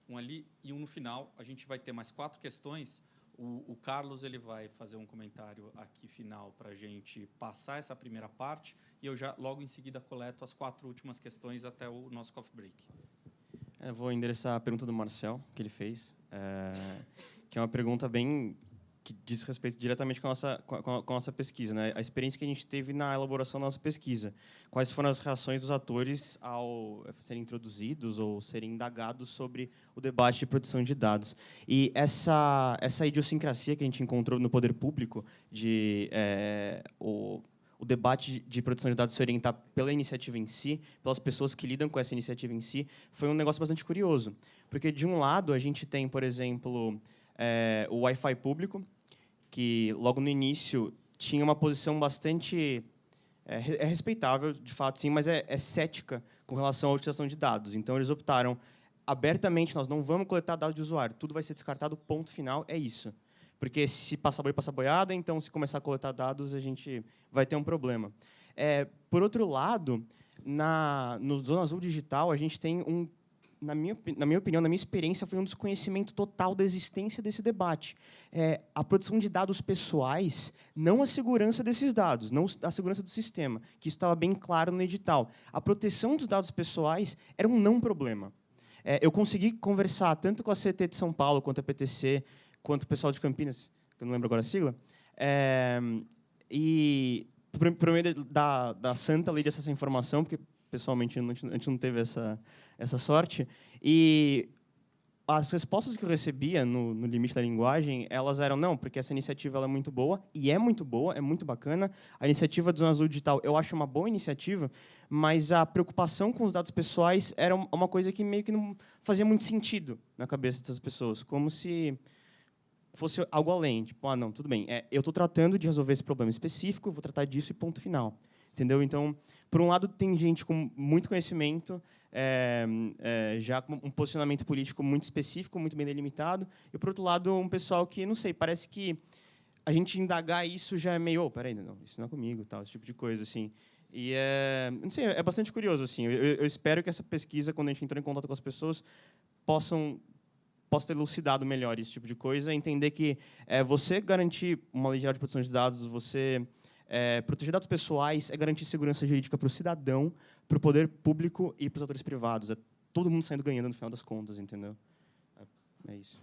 um ali e um no final. A gente vai ter mais 4 questões. O Carlos ele vai fazer um comentário aqui final para a gente passar essa primeira parte e eu já logo em seguida coleto as 4 últimas questões até o nosso coffee break. Eu vou endereçar a pergunta do Marcel, que ele fez, que é uma pergunta bem que diz respeito diretamente com a nossa pesquisa, né? A experiência que a gente teve na elaboração da nossa pesquisa. Quais foram as reações dos atores ao serem introduzidos ou serem indagados sobre o debate de produção de dados. E essa idiosincrasia que a gente encontrou no poder público de o debate de produção de dados se orientar pela iniciativa em si, pelas pessoas que lidam com essa iniciativa em si, foi um negócio bastante curioso. Porque, de um lado, a gente tem, por exemplo, o Wi-Fi público, que, logo no início, tinha uma posição bastante respeitável, de fato, sim, mas é cética com relação à utilização de dados. Então, eles optaram abertamente, nós não vamos coletar dados de usuário, tudo vai ser descartado, ponto final, é isso. Porque se passar boi, passa boiada, então, se começar a coletar dados, a gente vai ter um problema. Por outro lado, no Zona Azul Digital, a gente tem na minha opinião, na minha experiência, foi um desconhecimento total da existência desse debate. A produção de dados pessoais, não a segurança desses dados, não a segurança do sistema, que isso estava bem claro no edital. A proteção dos dados pessoais era um não problema. Eu consegui conversar tanto com a CT de São Paulo, quanto a PTC, quanto o pessoal de Campinas, que eu não lembro agora a sigla, e por meio da santa lei de acesso à informação, porque, pessoalmente, a gente não teve essa sorte, e as respostas que eu recebia no limite da linguagem, elas eram, não, porque essa iniciativa ela é muito boa, e é muito boa, é muito bacana. A iniciativa do Zona Azul Digital, eu acho uma boa iniciativa, mas a preocupação com os dados pessoais era uma coisa que meio que não fazia muito sentido na cabeça dessas pessoas, como se fosse algo além, tipo, não, tudo bem, eu estou tratando de resolver esse problema específico, eu vou tratar disso e ponto final. Entendeu? Então, por um lado, tem gente com muito conhecimento, já com um posicionamento político muito específico, muito bem delimitado, e, por outro lado, um pessoal que, não sei, parece que a gente indagar isso já é meio, peraí, não, isso não é comigo, tal, esse tipo de coisa, assim. E, não sei, é bastante curioso, assim. Eu espero que essa pesquisa, quando a gente entrou em contato com as pessoas, possa ter elucidado melhor esse tipo de coisa, entender que você garantir uma lei geral de proteção de dados, você proteger dados pessoais é garantir segurança jurídica para o cidadão, para o poder público e para os atores privados. É todo mundo saindo ganhando no final das contas, entendeu? É isso.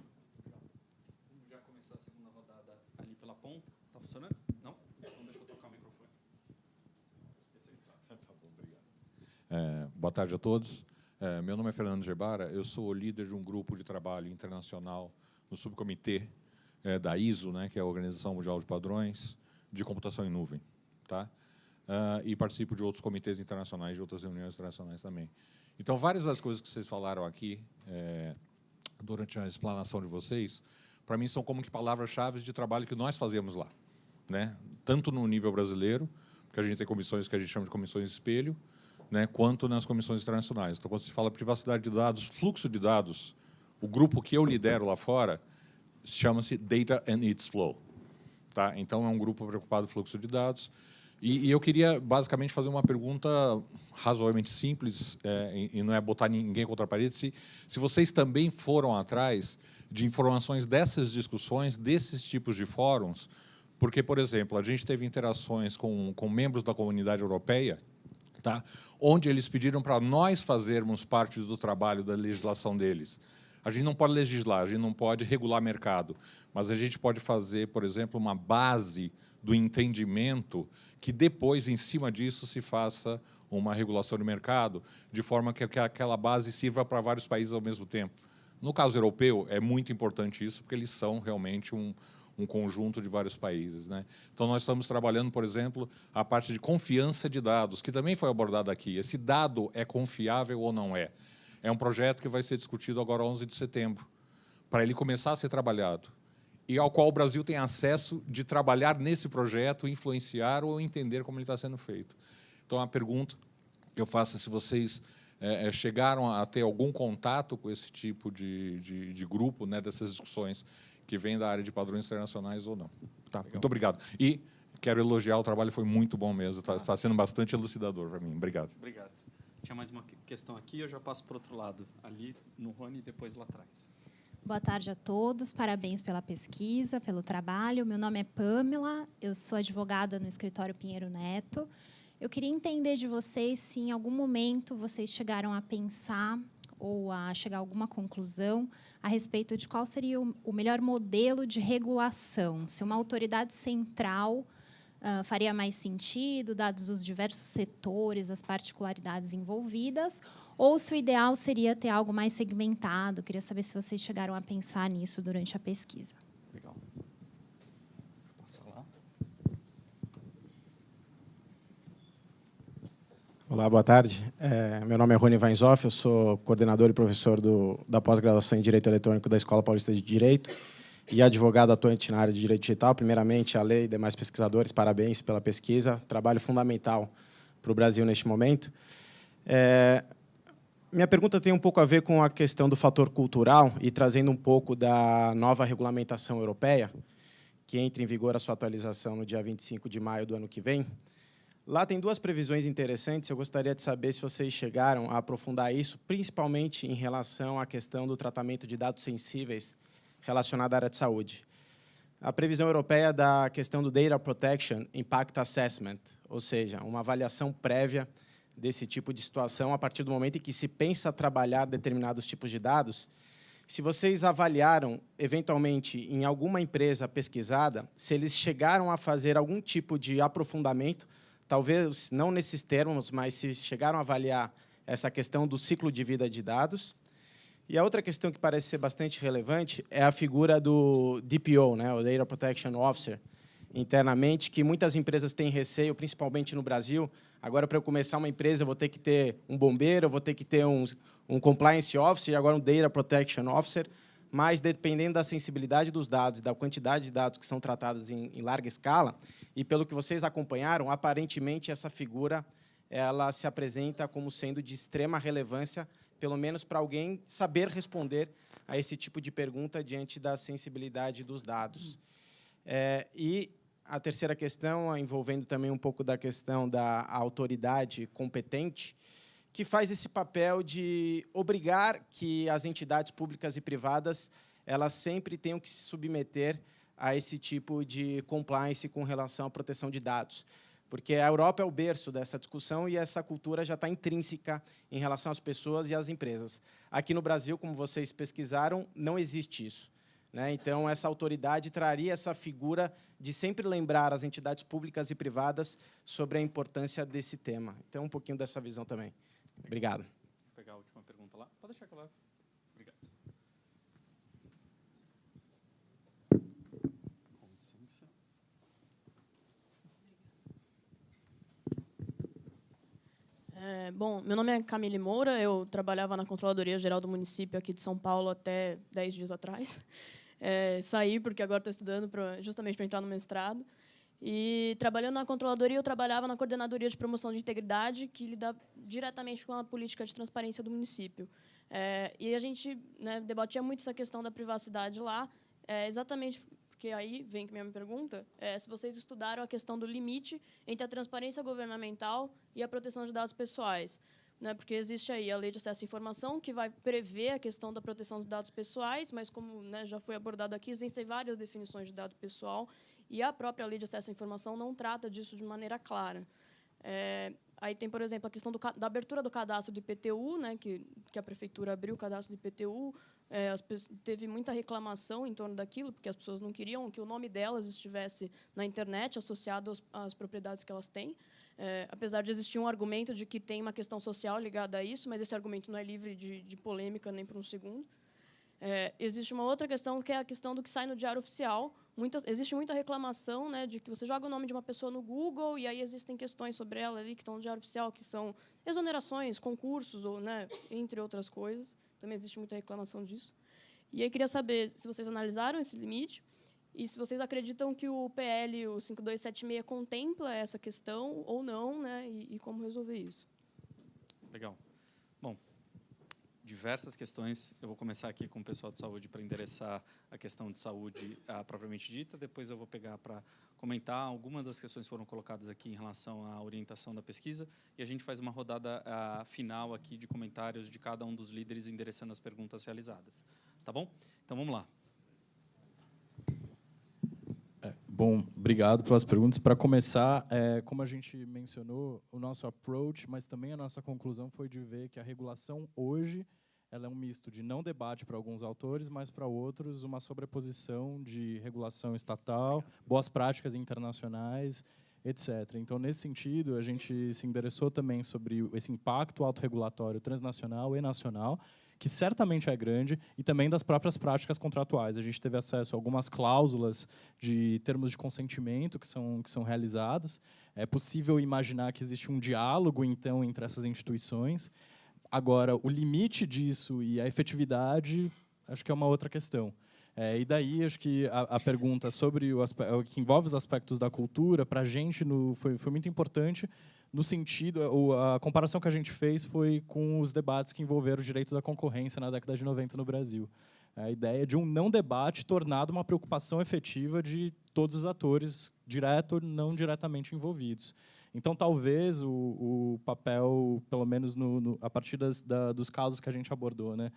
Vamos já começar a segunda rodada ali pela ponta. Está funcionando? Não? Então deixa eu trocar o microfone. Tá bom, obrigado. Boa tarde a todos. Meu nome é Fernando Gebara, eu sou o líder de um grupo de trabalho internacional no subcomitê da ISO, né, que é a Organização Mundial de Padrões de Computação em Nuvem. Tá? E participo de outros comitês internacionais, de outras reuniões internacionais também. Então, várias das coisas que vocês falaram aqui, durante a explanação de vocês, para mim são como que palavras-chave de trabalho que nós fazemos lá. Né? Tanto no nível brasileiro, porque a gente tem comissões que a gente chama de comissões espelho, né, quanto nas comissões internacionais. Então, quando se fala privacidade de dados, fluxo de dados, o grupo que eu lidero lá fora chama-se Data and Its Flow. Tá? Então, é um grupo preocupado com fluxo de dados. E eu queria, basicamente, fazer uma pergunta razoavelmente simples, e não é botar ninguém contra a parede, se vocês também foram atrás de informações dessas discussões, desses tipos de fóruns, porque, por exemplo, a gente teve interações com membros da comunidade europeia, tá? Onde eles pediram para nós fazermos parte do trabalho da legislação deles. A gente não pode legislar, a gente não pode regular mercado, mas a gente pode fazer, por exemplo, uma base do entendimento que depois, em cima disso, se faça uma regulação de mercado, de forma que aquela base sirva para vários países ao mesmo tempo. No caso europeu, é muito importante isso, porque eles são realmente um um conjunto de vários países, né? Então, nós estamos trabalhando, por exemplo, a parte de confiança de dados, que também foi abordada aqui. Esse dado é confiável ou não é? É um projeto que vai ser discutido agora, 11 de setembro, para ele começar a ser trabalhado, e ao qual o Brasil tem acesso de trabalhar nesse projeto, influenciar ou entender como ele está sendo feito. Então, a pergunta que eu faço é se vocês chegaram a ter algum contato com esse tipo de grupo, né, dessas discussões que vem da área de padrões internacionais ou não. Tá, muito obrigado. E quero elogiar o trabalho, foi muito bom mesmo, está sendo bastante elucidador para mim. Obrigado. Obrigado. Tinha mais uma questão aqui, eu já passo para o outro lado, ali no Rony e depois lá atrás. Boa tarde a todos, parabéns pela pesquisa, pelo trabalho. Meu nome é Pamela, eu sou advogada no escritório Pinheiro Neto. Eu queria entender de vocês se em algum momento vocês chegaram a pensar ou a chegar a alguma conclusão a respeito de qual seria o melhor modelo de regulação. Se uma autoridade central faria mais sentido, dados os diversos setores, as particularidades envolvidas, ou se o ideal seria ter algo mais segmentado. Queria saber se vocês chegaram a pensar nisso durante a pesquisa. Legal. Passa lá. Olá, boa tarde. Meu nome é Rony Weinzoff, eu sou coordenador e professor da pós-graduação em Direito Eletrônico da Escola Paulista de Direito e advogado atuante na área de Direito Digital. Primeiramente, a lei e demais pesquisadores, parabéns pela pesquisa, trabalho fundamental para o Brasil neste momento. Minha pergunta tem um pouco a ver com a questão do fator cultural e trazendo um pouco da nova regulamentação europeia, que entra em vigor a sua atualização no dia 25 de maio do ano que vem. Lá tem duas previsões interessantes, eu gostaria de saber se vocês chegaram a aprofundar isso, principalmente em relação à questão do tratamento de dados sensíveis relacionado à área de saúde. A previsão europeia da questão do Data Protection Impact Assessment, ou seja, uma avaliação prévia desse tipo de situação a partir do momento em que se pensa trabalhar determinados tipos de dados. Se vocês avaliaram, eventualmente, em alguma empresa pesquisada, se eles chegaram a fazer algum tipo de aprofundamento, talvez não nesses termos, mas se chegaram a avaliar essa questão do ciclo de vida de dados. E a outra questão que parece ser bastante relevante é a figura do DPO, né, o Data Protection Officer, internamente, que muitas empresas têm receio, principalmente no Brasil. Agora, para eu começar uma empresa, eu vou ter que ter um bombeiro, eu vou ter que ter um Compliance Officer, agora um Data Protection Officer, mas dependendo da sensibilidade dos dados e da quantidade de dados que são tratados em larga escala, e pelo que vocês acompanharam, aparentemente essa figura ela se apresenta como sendo de extrema relevância, pelo menos para alguém saber responder a esse tipo de pergunta diante da sensibilidade dos dados. E a terceira questão, envolvendo também um pouco da questão da autoridade competente, que faz esse papel de obrigar que as entidades públicas e privadas elas sempre tenham que se submeter a esse tipo de compliance com relação à proteção de dados. Porque a Europa é o berço dessa discussão e essa cultura já está intrínseca em relação às pessoas e às empresas. Aqui no Brasil, como vocês pesquisaram, não existe isso, né? Então, essa autoridade traria essa figura de sempre lembrar as entidades públicas e privadas sobre a importância desse tema. Então, um pouquinho dessa visão também. Obrigado. Vou pegar a última pergunta lá. Pode deixar que eu levo. Obrigado. Com licença. Bom, meu nome é Camille Moura, eu trabalhava na Controladoria Geral do Município aqui de São Paulo até 10 dias atrás. Saí porque agora estou estudando justamente para entrar no mestrado. E trabalhando na Controladoria, eu trabalhava na Coordenadoria de Promoção de Integridade, que lida diretamente com a política de transparência do município. E a gente, né, debatia muito essa questão da privacidade lá, exatamente porque aí vem que minha pergunta, se vocês estudaram a questão do limite entre a transparência governamental e a proteção de dados pessoais. Né, porque existe aí a Lei de Acesso à Informação, que vai prever a questão da proteção dos dados pessoais, mas, como, né, já foi abordado aqui, existem várias definições de dado pessoal, e a própria Lei de Acesso à Informação não trata disso de maneira clara. Aí tem, por exemplo, a questão da abertura do cadastro do IPTU, né, que a Prefeitura abriu o cadastro do IPTU, teve muita reclamação em torno daquilo, porque as pessoas não queriam que o nome delas estivesse na internet, associado às propriedades que elas têm. Apesar de existir um argumento de que tem uma questão social ligada a isso, mas esse argumento não é livre de polêmica nem por um segundo. Existe uma outra questão, que é a questão do que sai no Diário Oficial, existe muita reclamação, né, de que você joga o nome de uma pessoa no Google e aí existem questões sobre ela ali que estão no Diário Oficial, que são exonerações, concursos, ou, né, entre outras coisas. Também existe muita reclamação disso. E aí queria saber se vocês analisaram esse limite e se vocês acreditam que o PL, o 5276, contempla essa questão ou não, né, e como resolver isso. Legal. Bom, diversas questões. Eu vou começar aqui com o pessoal de saúde para endereçar a questão de saúde propriamente dita. Depois eu vou pegar para comentar algumas das questões que foram colocadas aqui em relação à orientação da pesquisa. E a gente faz uma rodada final aqui de comentários de cada um dos líderes endereçando as perguntas realizadas. Tá bom? Então, vamos lá. Bom, obrigado pelas perguntas. Para começar, como a gente mencionou, o nosso approach, mas também a nossa conclusão foi de ver que a regulação hoje ela é um misto de não debate para alguns autores, mas para outros uma sobreposição de regulação estatal, boas práticas internacionais, etc. Então, nesse sentido, a gente se endereçou também sobre esse impacto autorregulatório transnacional e nacional, que certamente é grande, e também das próprias práticas contratuais. A gente teve acesso a algumas cláusulas de termos de consentimento que são realizadas. É possível imaginar que existe um diálogo, então, entre essas instituições. Agora, o limite disso e a efetividade, acho que é uma outra questão. E daí, acho que a pergunta sobre o que envolve os aspectos da cultura, para a gente, foi muito importante, no sentido, a comparação que a gente fez foi com os debates que envolveram o direito da concorrência na década de 90 no Brasil. A ideia de um não debate tornado uma preocupação efetiva de todos os atores, direto ou não diretamente envolvidos. Então, talvez o papel, pelo menos a partir dos casos que a gente abordou, né?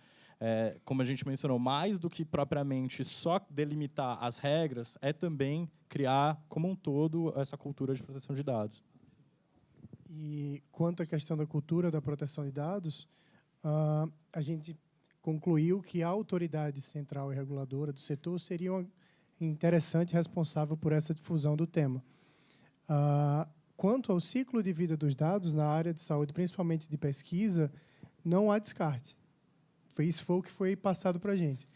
Como a gente mencionou, mais do que propriamente só delimitar as regras, é também criar, como um todo, essa cultura de proteção de dados. E quanto à questão da cultura da proteção de dados, a gente concluiu que a autoridade central e reguladora do setor seria uma interessante e responsável por essa difusão do tema. Quanto ao ciclo de vida dos dados na área de saúde, principalmente de pesquisa, não há descarte. Isso foi o que foi passado para a gente.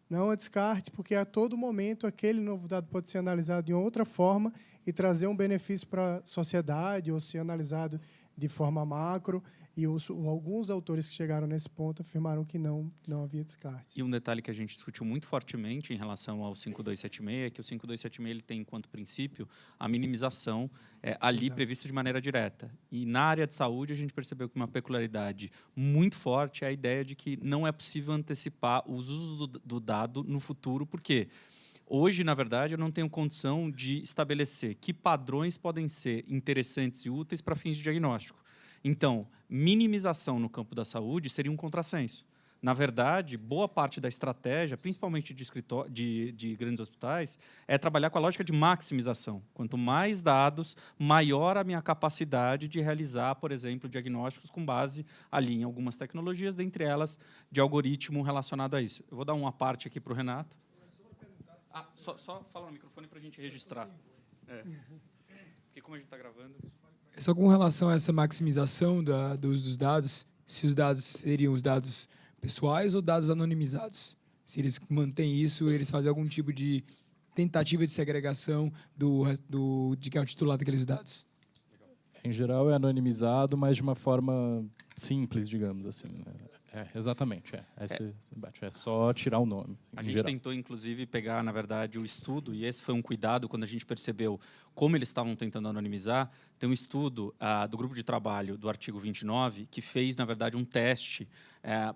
Não há descarte, porque a todo momento aquele novo dado pode ser analisado de outra forma e trazer um benefício para a sociedade, ou ser analisado de forma macro. E alguns autores que chegaram nesse ponto afirmaram que não havia descarte. E um detalhe que a gente discutiu muito fortemente em relação ao 5276 é que o 5276 ele tem, enquanto princípio, a minimização ali prevista de maneira direta. E na área de saúde a gente percebeu que uma peculiaridade muito forte é a ideia de que não é possível antecipar os usos do dado no futuro, por quê? Hoje, na verdade, eu não tenho condição de estabelecer que padrões podem ser interessantes e úteis para fins de diagnóstico. Então, minimização no campo da saúde seria um contrassenso. Na verdade, boa parte da estratégia, principalmente de grandes hospitais, é trabalhar com a lógica de maximização. Quanto mais dados, maior a minha capacidade de realizar, por exemplo, diagnósticos com base ali em algumas tecnologias, dentre elas de algoritmo relacionado a isso. Eu vou dar uma parte aqui para o Renato. Só fala no microfone para a gente registrar. Porque como a gente está gravando... Só com relação a essa maximização do uso dos dados, se os dados seriam os dados pessoais ou dados anonimizados? Se eles mantêm isso, eles fazem algum tipo de tentativa de segregação de quem é o titular daqueles dados? Em geral é anonimizado, mas de uma forma simples, digamos assim. Exatamente. É só tirar o nome. A gente tentou, inclusive, pegar, na verdade, o estudo, e esse foi um cuidado quando a gente percebeu como eles estavam tentando anonimizar. Tem um estudo do grupo de trabalho do artigo 29 que fez, na verdade, um teste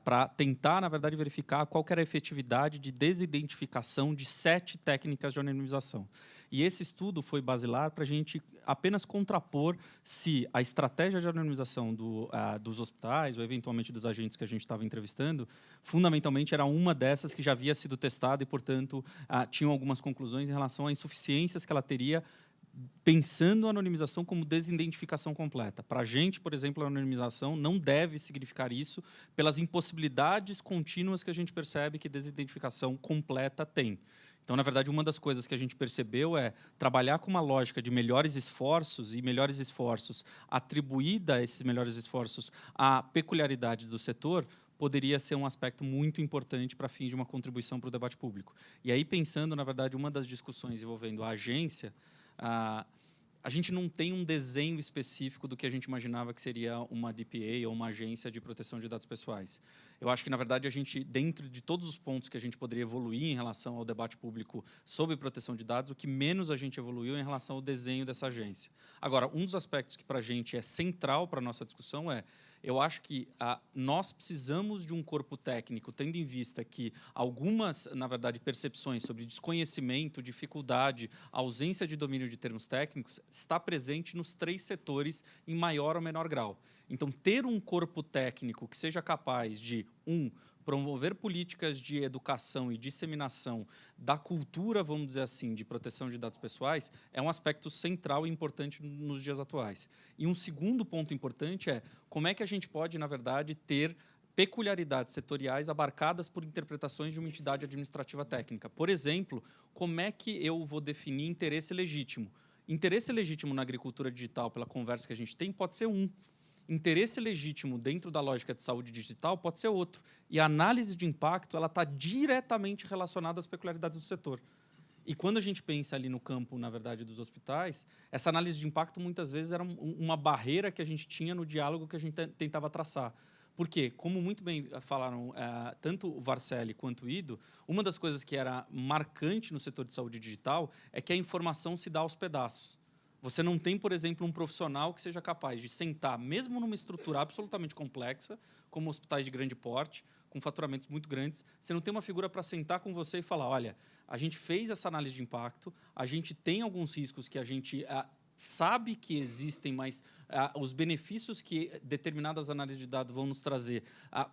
para tentar, na verdade, verificar qual que era a efetividade de desidentificação de 7 técnicas de anonimização. E esse estudo foi basilar para a gente apenas contrapor se a estratégia de anonimização dos hospitais ou, eventualmente, dos agentes que a gente estava entrevistando, fundamentalmente era uma dessas que já havia sido testada e, portanto, tinham algumas conclusões em relação a insuficiências que ela teria pensando a anonimização como desidentificação completa. Para a gente, por exemplo, a anonimização não deve significar isso pelas impossibilidades contínuas que a gente percebe que desidentificação completa tem. Então, na verdade, uma das coisas que a gente percebeu é trabalhar com uma lógica de melhores esforços e melhores esforços atribuída a esses melhores esforços a peculiaridades do setor poderia ser um aspecto muito importante para fins de uma contribuição para o debate público. E aí, pensando, na verdade, uma das discussões envolvendo a agência, a gente não tem um desenho específico do que a gente imaginava que seria uma DPA ou uma agência de proteção de dados pessoais. Eu acho que, na verdade, a gente, dentro de todos os pontos que a gente poderia evoluir em relação ao debate público sobre proteção de dados, o que menos a gente evoluiu é em relação ao desenho dessa agência. Agora, um dos aspectos que, para a gente, é central para a nossa discussão eu acho que nós precisamos de um corpo técnico, tendo em vista que algumas, na verdade, percepções sobre desconhecimento, dificuldade, ausência de domínio de termos técnicos, está presente nos 3 setores em maior ou menor grau. Então, ter um corpo técnico que seja capaz de, promover políticas de educação e disseminação da cultura, vamos dizer assim, de proteção de dados pessoais, é um aspecto central e importante nos dias atuais. E um segundo ponto importante é como é que a gente pode, na verdade, ter peculiaridades setoriais abarcadas por interpretações de uma entidade administrativa técnica. Por exemplo, como é que eu vou definir interesse legítimo? Interesse legítimo na agricultura digital, pela conversa que a gente tem, pode ser interesse legítimo dentro da lógica de saúde digital pode ser outro. E a análise de impacto ela está diretamente relacionada às peculiaridades do setor. E quando a gente pensa ali no campo, na verdade, dos hospitais, essa análise de impacto muitas vezes era uma barreira que a gente tinha no diálogo que a gente tentava traçar. Porque, como muito bem falaram tanto o Varcelli quanto o Ido, uma das coisas que era marcante no setor de saúde digital é que a informação se dá aos pedaços. Você não tem, por exemplo, um profissional que seja capaz de sentar, mesmo numa estrutura absolutamente complexa, como hospitais de grande porte, com faturamentos muito grandes, você não tem uma figura para sentar com você e falar, olha, a gente fez essa análise de impacto, a gente tem alguns riscos que a gente sabe que existem, mas os benefícios que determinadas análises de dados vão nos trazer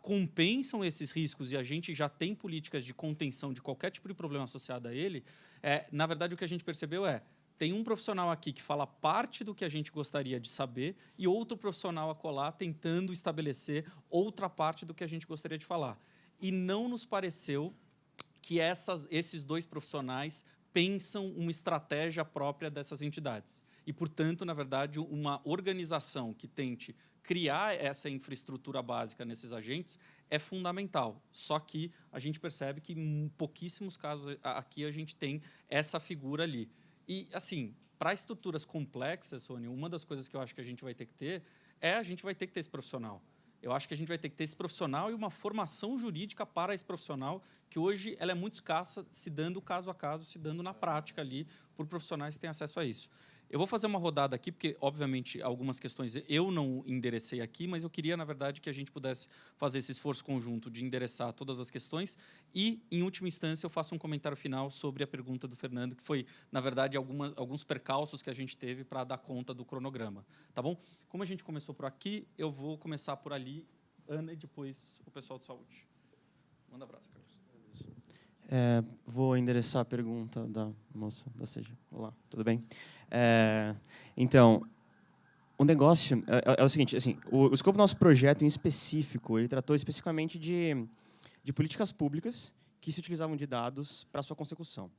compensam esses riscos e a gente já tem políticas de contenção de qualquer tipo de problema associado a ele. Na verdade, o que a gente percebeu tem um profissional aqui que fala parte do que a gente gostaria de saber e outro profissional acolá tentando estabelecer outra parte do que a gente gostaria de falar. E não nos pareceu que esses 2 profissionais pensam uma estratégia própria dessas entidades. E, portanto, na verdade, uma organização que tente criar essa infraestrutura básica nesses agentes é fundamental. Só que a gente percebe que, em pouquíssimos casos, aqui a gente tem essa figura ali. E, assim, para estruturas complexas, Sônia, uma das coisas que eu acho que a gente vai ter que ter esse profissional. Eu acho que a gente vai ter que ter esse profissional e uma formação jurídica para esse profissional, que hoje ela é muito escassa, se dando caso a caso, se dando na prática ali, por profissionais que têm acesso a isso. Eu vou fazer uma rodada aqui, porque, obviamente, algumas questões eu não enderecei aqui, mas eu queria, na verdade, que a gente pudesse fazer esse esforço conjunto de endereçar todas as questões e, em última instância, eu faço um comentário final sobre a pergunta do Fernando, que foi, na verdade, alguns percalços que a gente teve para dar conta do cronograma. Tá bom? Como a gente começou por aqui, eu vou começar por ali, Ana, e depois o pessoal de saúde. Manda abraço, Carlos. Vou endereçar a pergunta da moça da Seja. Olá, tudo bem? Então, o negócio é o seguinte, assim, o escopo do nosso projeto em específico, ele tratou especificamente de políticas públicas que se utilizavam de dados para sua consecução.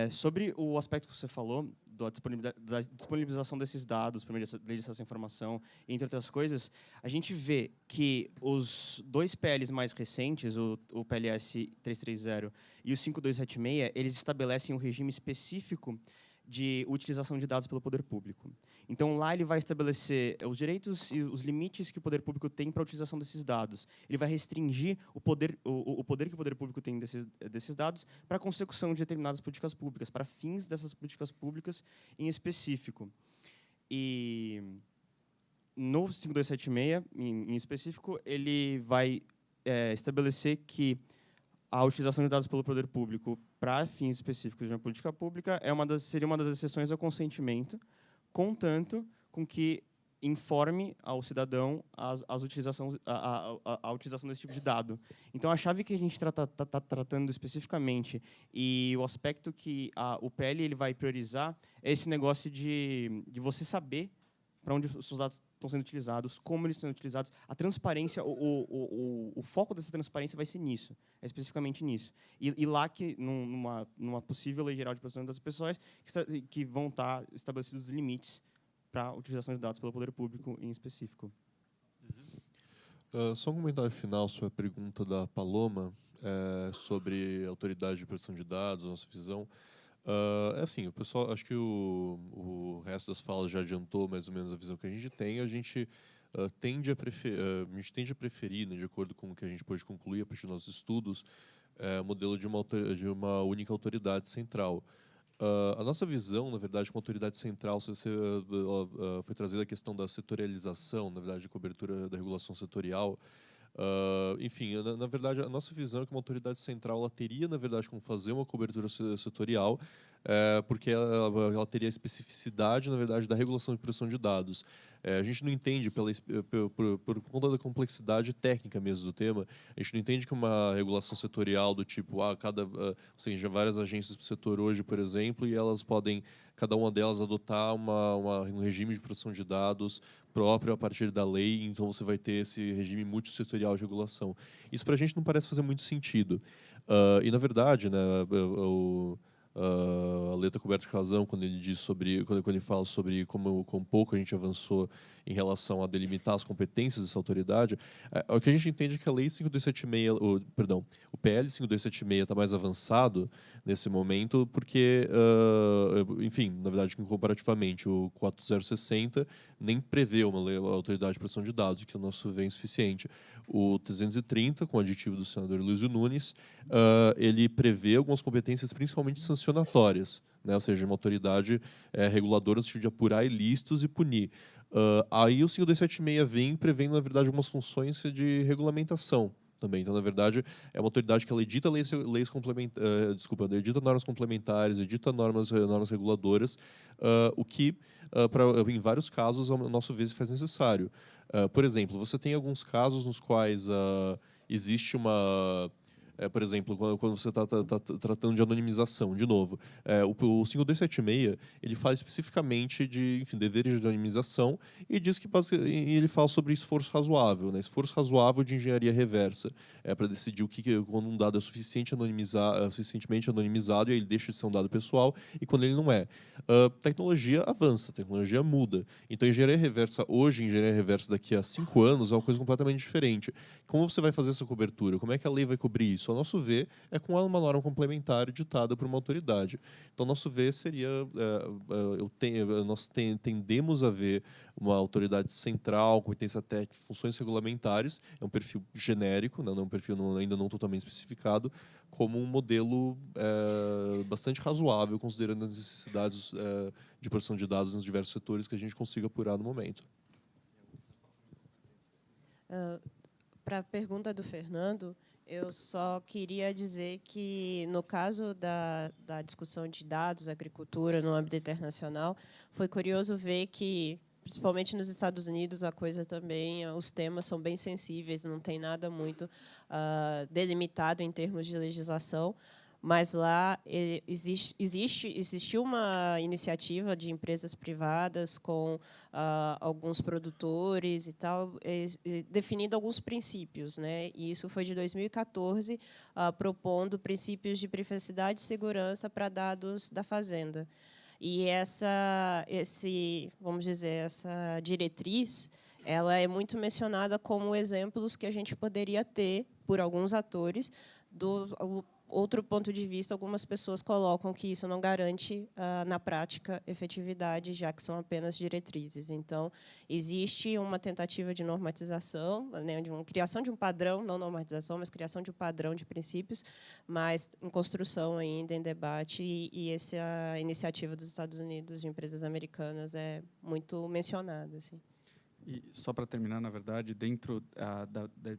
Sobre o aspecto que você falou, da disponibilização desses dados, por meio da lei de acesso à informação, entre outras coisas, a gente vê que os 2 PLs mais recentes, o PLS 330 e o 5276, eles estabelecem um regime específico de utilização de dados pelo poder público. Então, lá ele vai estabelecer os direitos e os limites que o poder público tem para a utilização desses dados. Ele vai restringir o poder que o poder público tem desses dados para a consecução de determinadas políticas públicas, para fins dessas políticas públicas em específico. E no 5276, em específico, ele vai estabelecer que a utilização de dados pelo poder público para fins específicos de uma política pública seria uma das exceções ao consentimento, contanto com que informe ao cidadão a utilização desse tipo de dado. Então, a chave que a gente está tratando especificamente e o aspecto que o PL ele vai priorizar é esse negócio de você saber para onde os seus dados estão sendo utilizados, como eles são utilizados. A transparência, o foco dessa transparência vai ser nisso, especificamente nisso. E lá que, numa possível lei geral de proteção das pessoas, que vão estar estabelecidos os limites para a utilização de dados pelo poder público em específico. Só um comentário final sobre a pergunta da Paloma sobre autoridade de proteção de dados, nossa visão. É assim, o pessoal, acho que o resto das falas já adiantou mais ou menos a visão que a gente tem. A gente tende a preferir, né, de acordo com o que a gente pode concluir a partir dos nossos estudos, o modelo de uma única autoridade central. A nossa visão, na verdade, com a autoridade central, foi trazida a questão da setorialização, na verdade, de cobertura da regulação setorial. Enfim, na verdade, a nossa visão é que uma autoridade central ela teria, na verdade, como fazer uma cobertura setorial, porque ela teria a especificidade, na verdade, da regulação de proteção de dados. A gente não entende, por conta da complexidade técnica mesmo do tema, a gente não entende que uma regulação setorial do tipo, ou seja, várias agências do setor hoje, por exemplo, e elas podem, cada uma delas, adotar um regime de proteção de dados próprio a partir da lei, então você vai ter esse regime multissetorial de regulação. Isso para a gente não parece fazer muito sentido. E, na verdade, né, a Lê está coberta de razão quando ele diz quando ele fala sobre como pouco a gente avançou em relação a delimitar as competências dessa autoridade. O que a gente entende é que a Lei 5276, o PL 5276 está mais avançado nesse momento, porque, enfim, na verdade, comparativamente, o 4060 nem prevê uma autoridade de proteção de dados, que, ao nosso ver, é insuficiente. O 330, com o aditivo do senador Luizio Nunes, ele prevê algumas competências principalmente sancionatórias, né? Ou seja, uma autoridade reguladora no sentido de apurar ilícitos e punir. Aí o 5276 vem prevendo, na verdade, algumas funções de regulamentação também. Então, na verdade, é uma autoridade que ela edita leis complementares, edita normas complementares, edita normas reguladoras, o que, em vários casos, ao nosso ver, se faz necessário. Por exemplo, você tem alguns casos nos quais existe uma... por exemplo, quando você está tratando de anonimização, de novo, o 5276 ele fala especificamente de, enfim, deveres de anonimização e diz que ele fala sobre esforço razoável, né? Esforço razoável de engenharia reversa, para decidir quando um dado é suficientemente anonimizado e ele deixa de ser um dado pessoal e quando ele não é. Tecnologia avança, tecnologia muda. Então, engenharia reversa hoje, engenharia reversa daqui a 5 anos é uma coisa completamente diferente. Como você vai fazer essa cobertura? Como é que a lei vai cobrir isso? Ao nosso ver, é com uma norma complementar editada por uma autoridade. Então, ao nosso ver, seria... nós tendemos a ver uma autoridade central, competência técnica, funções regulamentares, é um perfil genérico, né, não é um perfil ainda não totalmente especificado, como um modelo bastante razoável, considerando as necessidades de proteção de dados nos diversos setores que a gente consiga apurar no momento. Para a pergunta do Fernando, eu só queria dizer que, no caso da discussão de dados, agricultura, no âmbito internacional, foi curioso ver que, principalmente nos Estados Unidos, a coisa também, os temas são bem sensíveis, não tem nada muito delimitado em termos de legislação, mas lá existiu uma iniciativa de empresas privadas com alguns produtores e tal, definindo alguns princípios, né? E isso foi de 2014, propondo princípios de privacidade e segurança para dados da fazenda. E vamos dizer, essa diretriz, ela é muito mencionada como exemplos que a gente poderia ter por alguns atores. Do outro ponto de vista, algumas pessoas colocam que isso não garante, na prática, efetividade, já que são apenas diretrizes. Então, existe uma tentativa de normatização, né, de uma criação de um padrão, não normatização, mas criação de um padrão de princípios, mas em construção ainda, em debate, e essa iniciativa dos Estados Unidos, de empresas americanas, é muito mencionada. Assim. E só para terminar, na verdade, dentro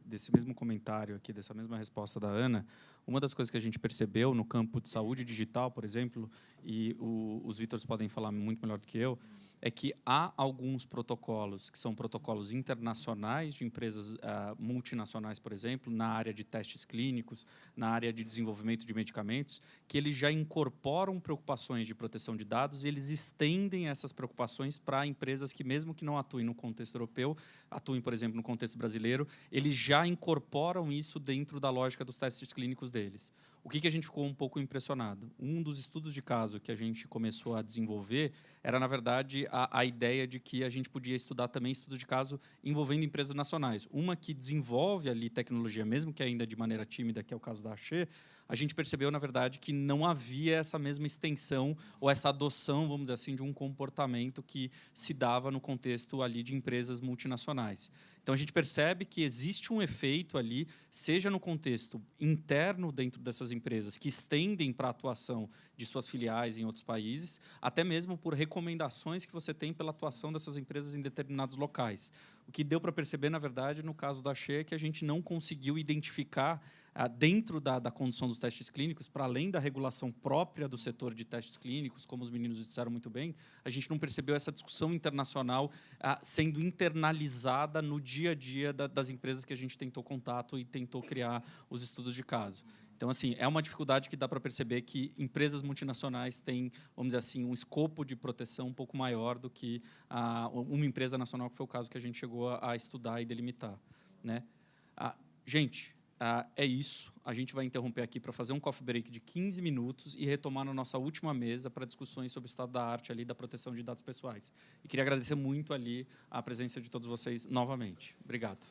desse mesmo comentário aqui, dessa mesma resposta da Ana, uma das coisas que a gente percebeu no campo de saúde digital, por exemplo, e os Vítors podem falar muito melhor do que eu, é que há alguns protocolos que são protocolos internacionais de empresas multinacionais, por exemplo, na área de testes clínicos, na área de desenvolvimento de medicamentos, que eles já incorporam preocupações de proteção de dados e eles estendem essas preocupações para empresas que, mesmo que não atuem no contexto europeu, atuem, por exemplo, no contexto brasileiro, eles já incorporam isso dentro da lógica dos testes clínicos deles. O que a gente ficou um pouco impressionado? Um dos estudos de caso que a gente começou a desenvolver era, na verdade, a ideia de que a gente podia estudar também estudo de caso envolvendo empresas nacionais. Uma que desenvolve ali tecnologia, mesmo que ainda de maneira tímida, que é o caso da Axê, a gente percebeu, na verdade, que não havia essa mesma extensão ou essa adoção, vamos dizer assim, de um comportamento que se dava no contexto ali de empresas multinacionais. Então, a gente percebe que existe um efeito ali, seja no contexto interno dentro dessas empresas, que estendem para a atuação de suas filiais em outros países, até mesmo por recomendações que você tem pela atuação dessas empresas em determinados locais. O que deu para perceber, na verdade, no caso da Axê, é que a gente não conseguiu identificar dentro da condução dos testes clínicos, para além da regulação própria do setor de testes clínicos, como os meninos disseram muito bem, a gente não percebeu essa discussão internacional sendo internalizada no dia a dia das empresas que a gente tentou contato e tentou criar os estudos de caso. Então, assim, é uma dificuldade que dá para perceber que empresas multinacionais têm, vamos dizer assim, um escopo de proteção um pouco maior do que uma empresa nacional, que foi o caso que a gente chegou a estudar e delimitar, né? Gente, é isso. A gente vai interromper aqui para fazer um coffee break de 15 minutos e retomar na nossa última mesa para discussões sobre o estado da arte ali da proteção de dados pessoais. E queria agradecer muito ali a presença de todos vocês novamente. Obrigado.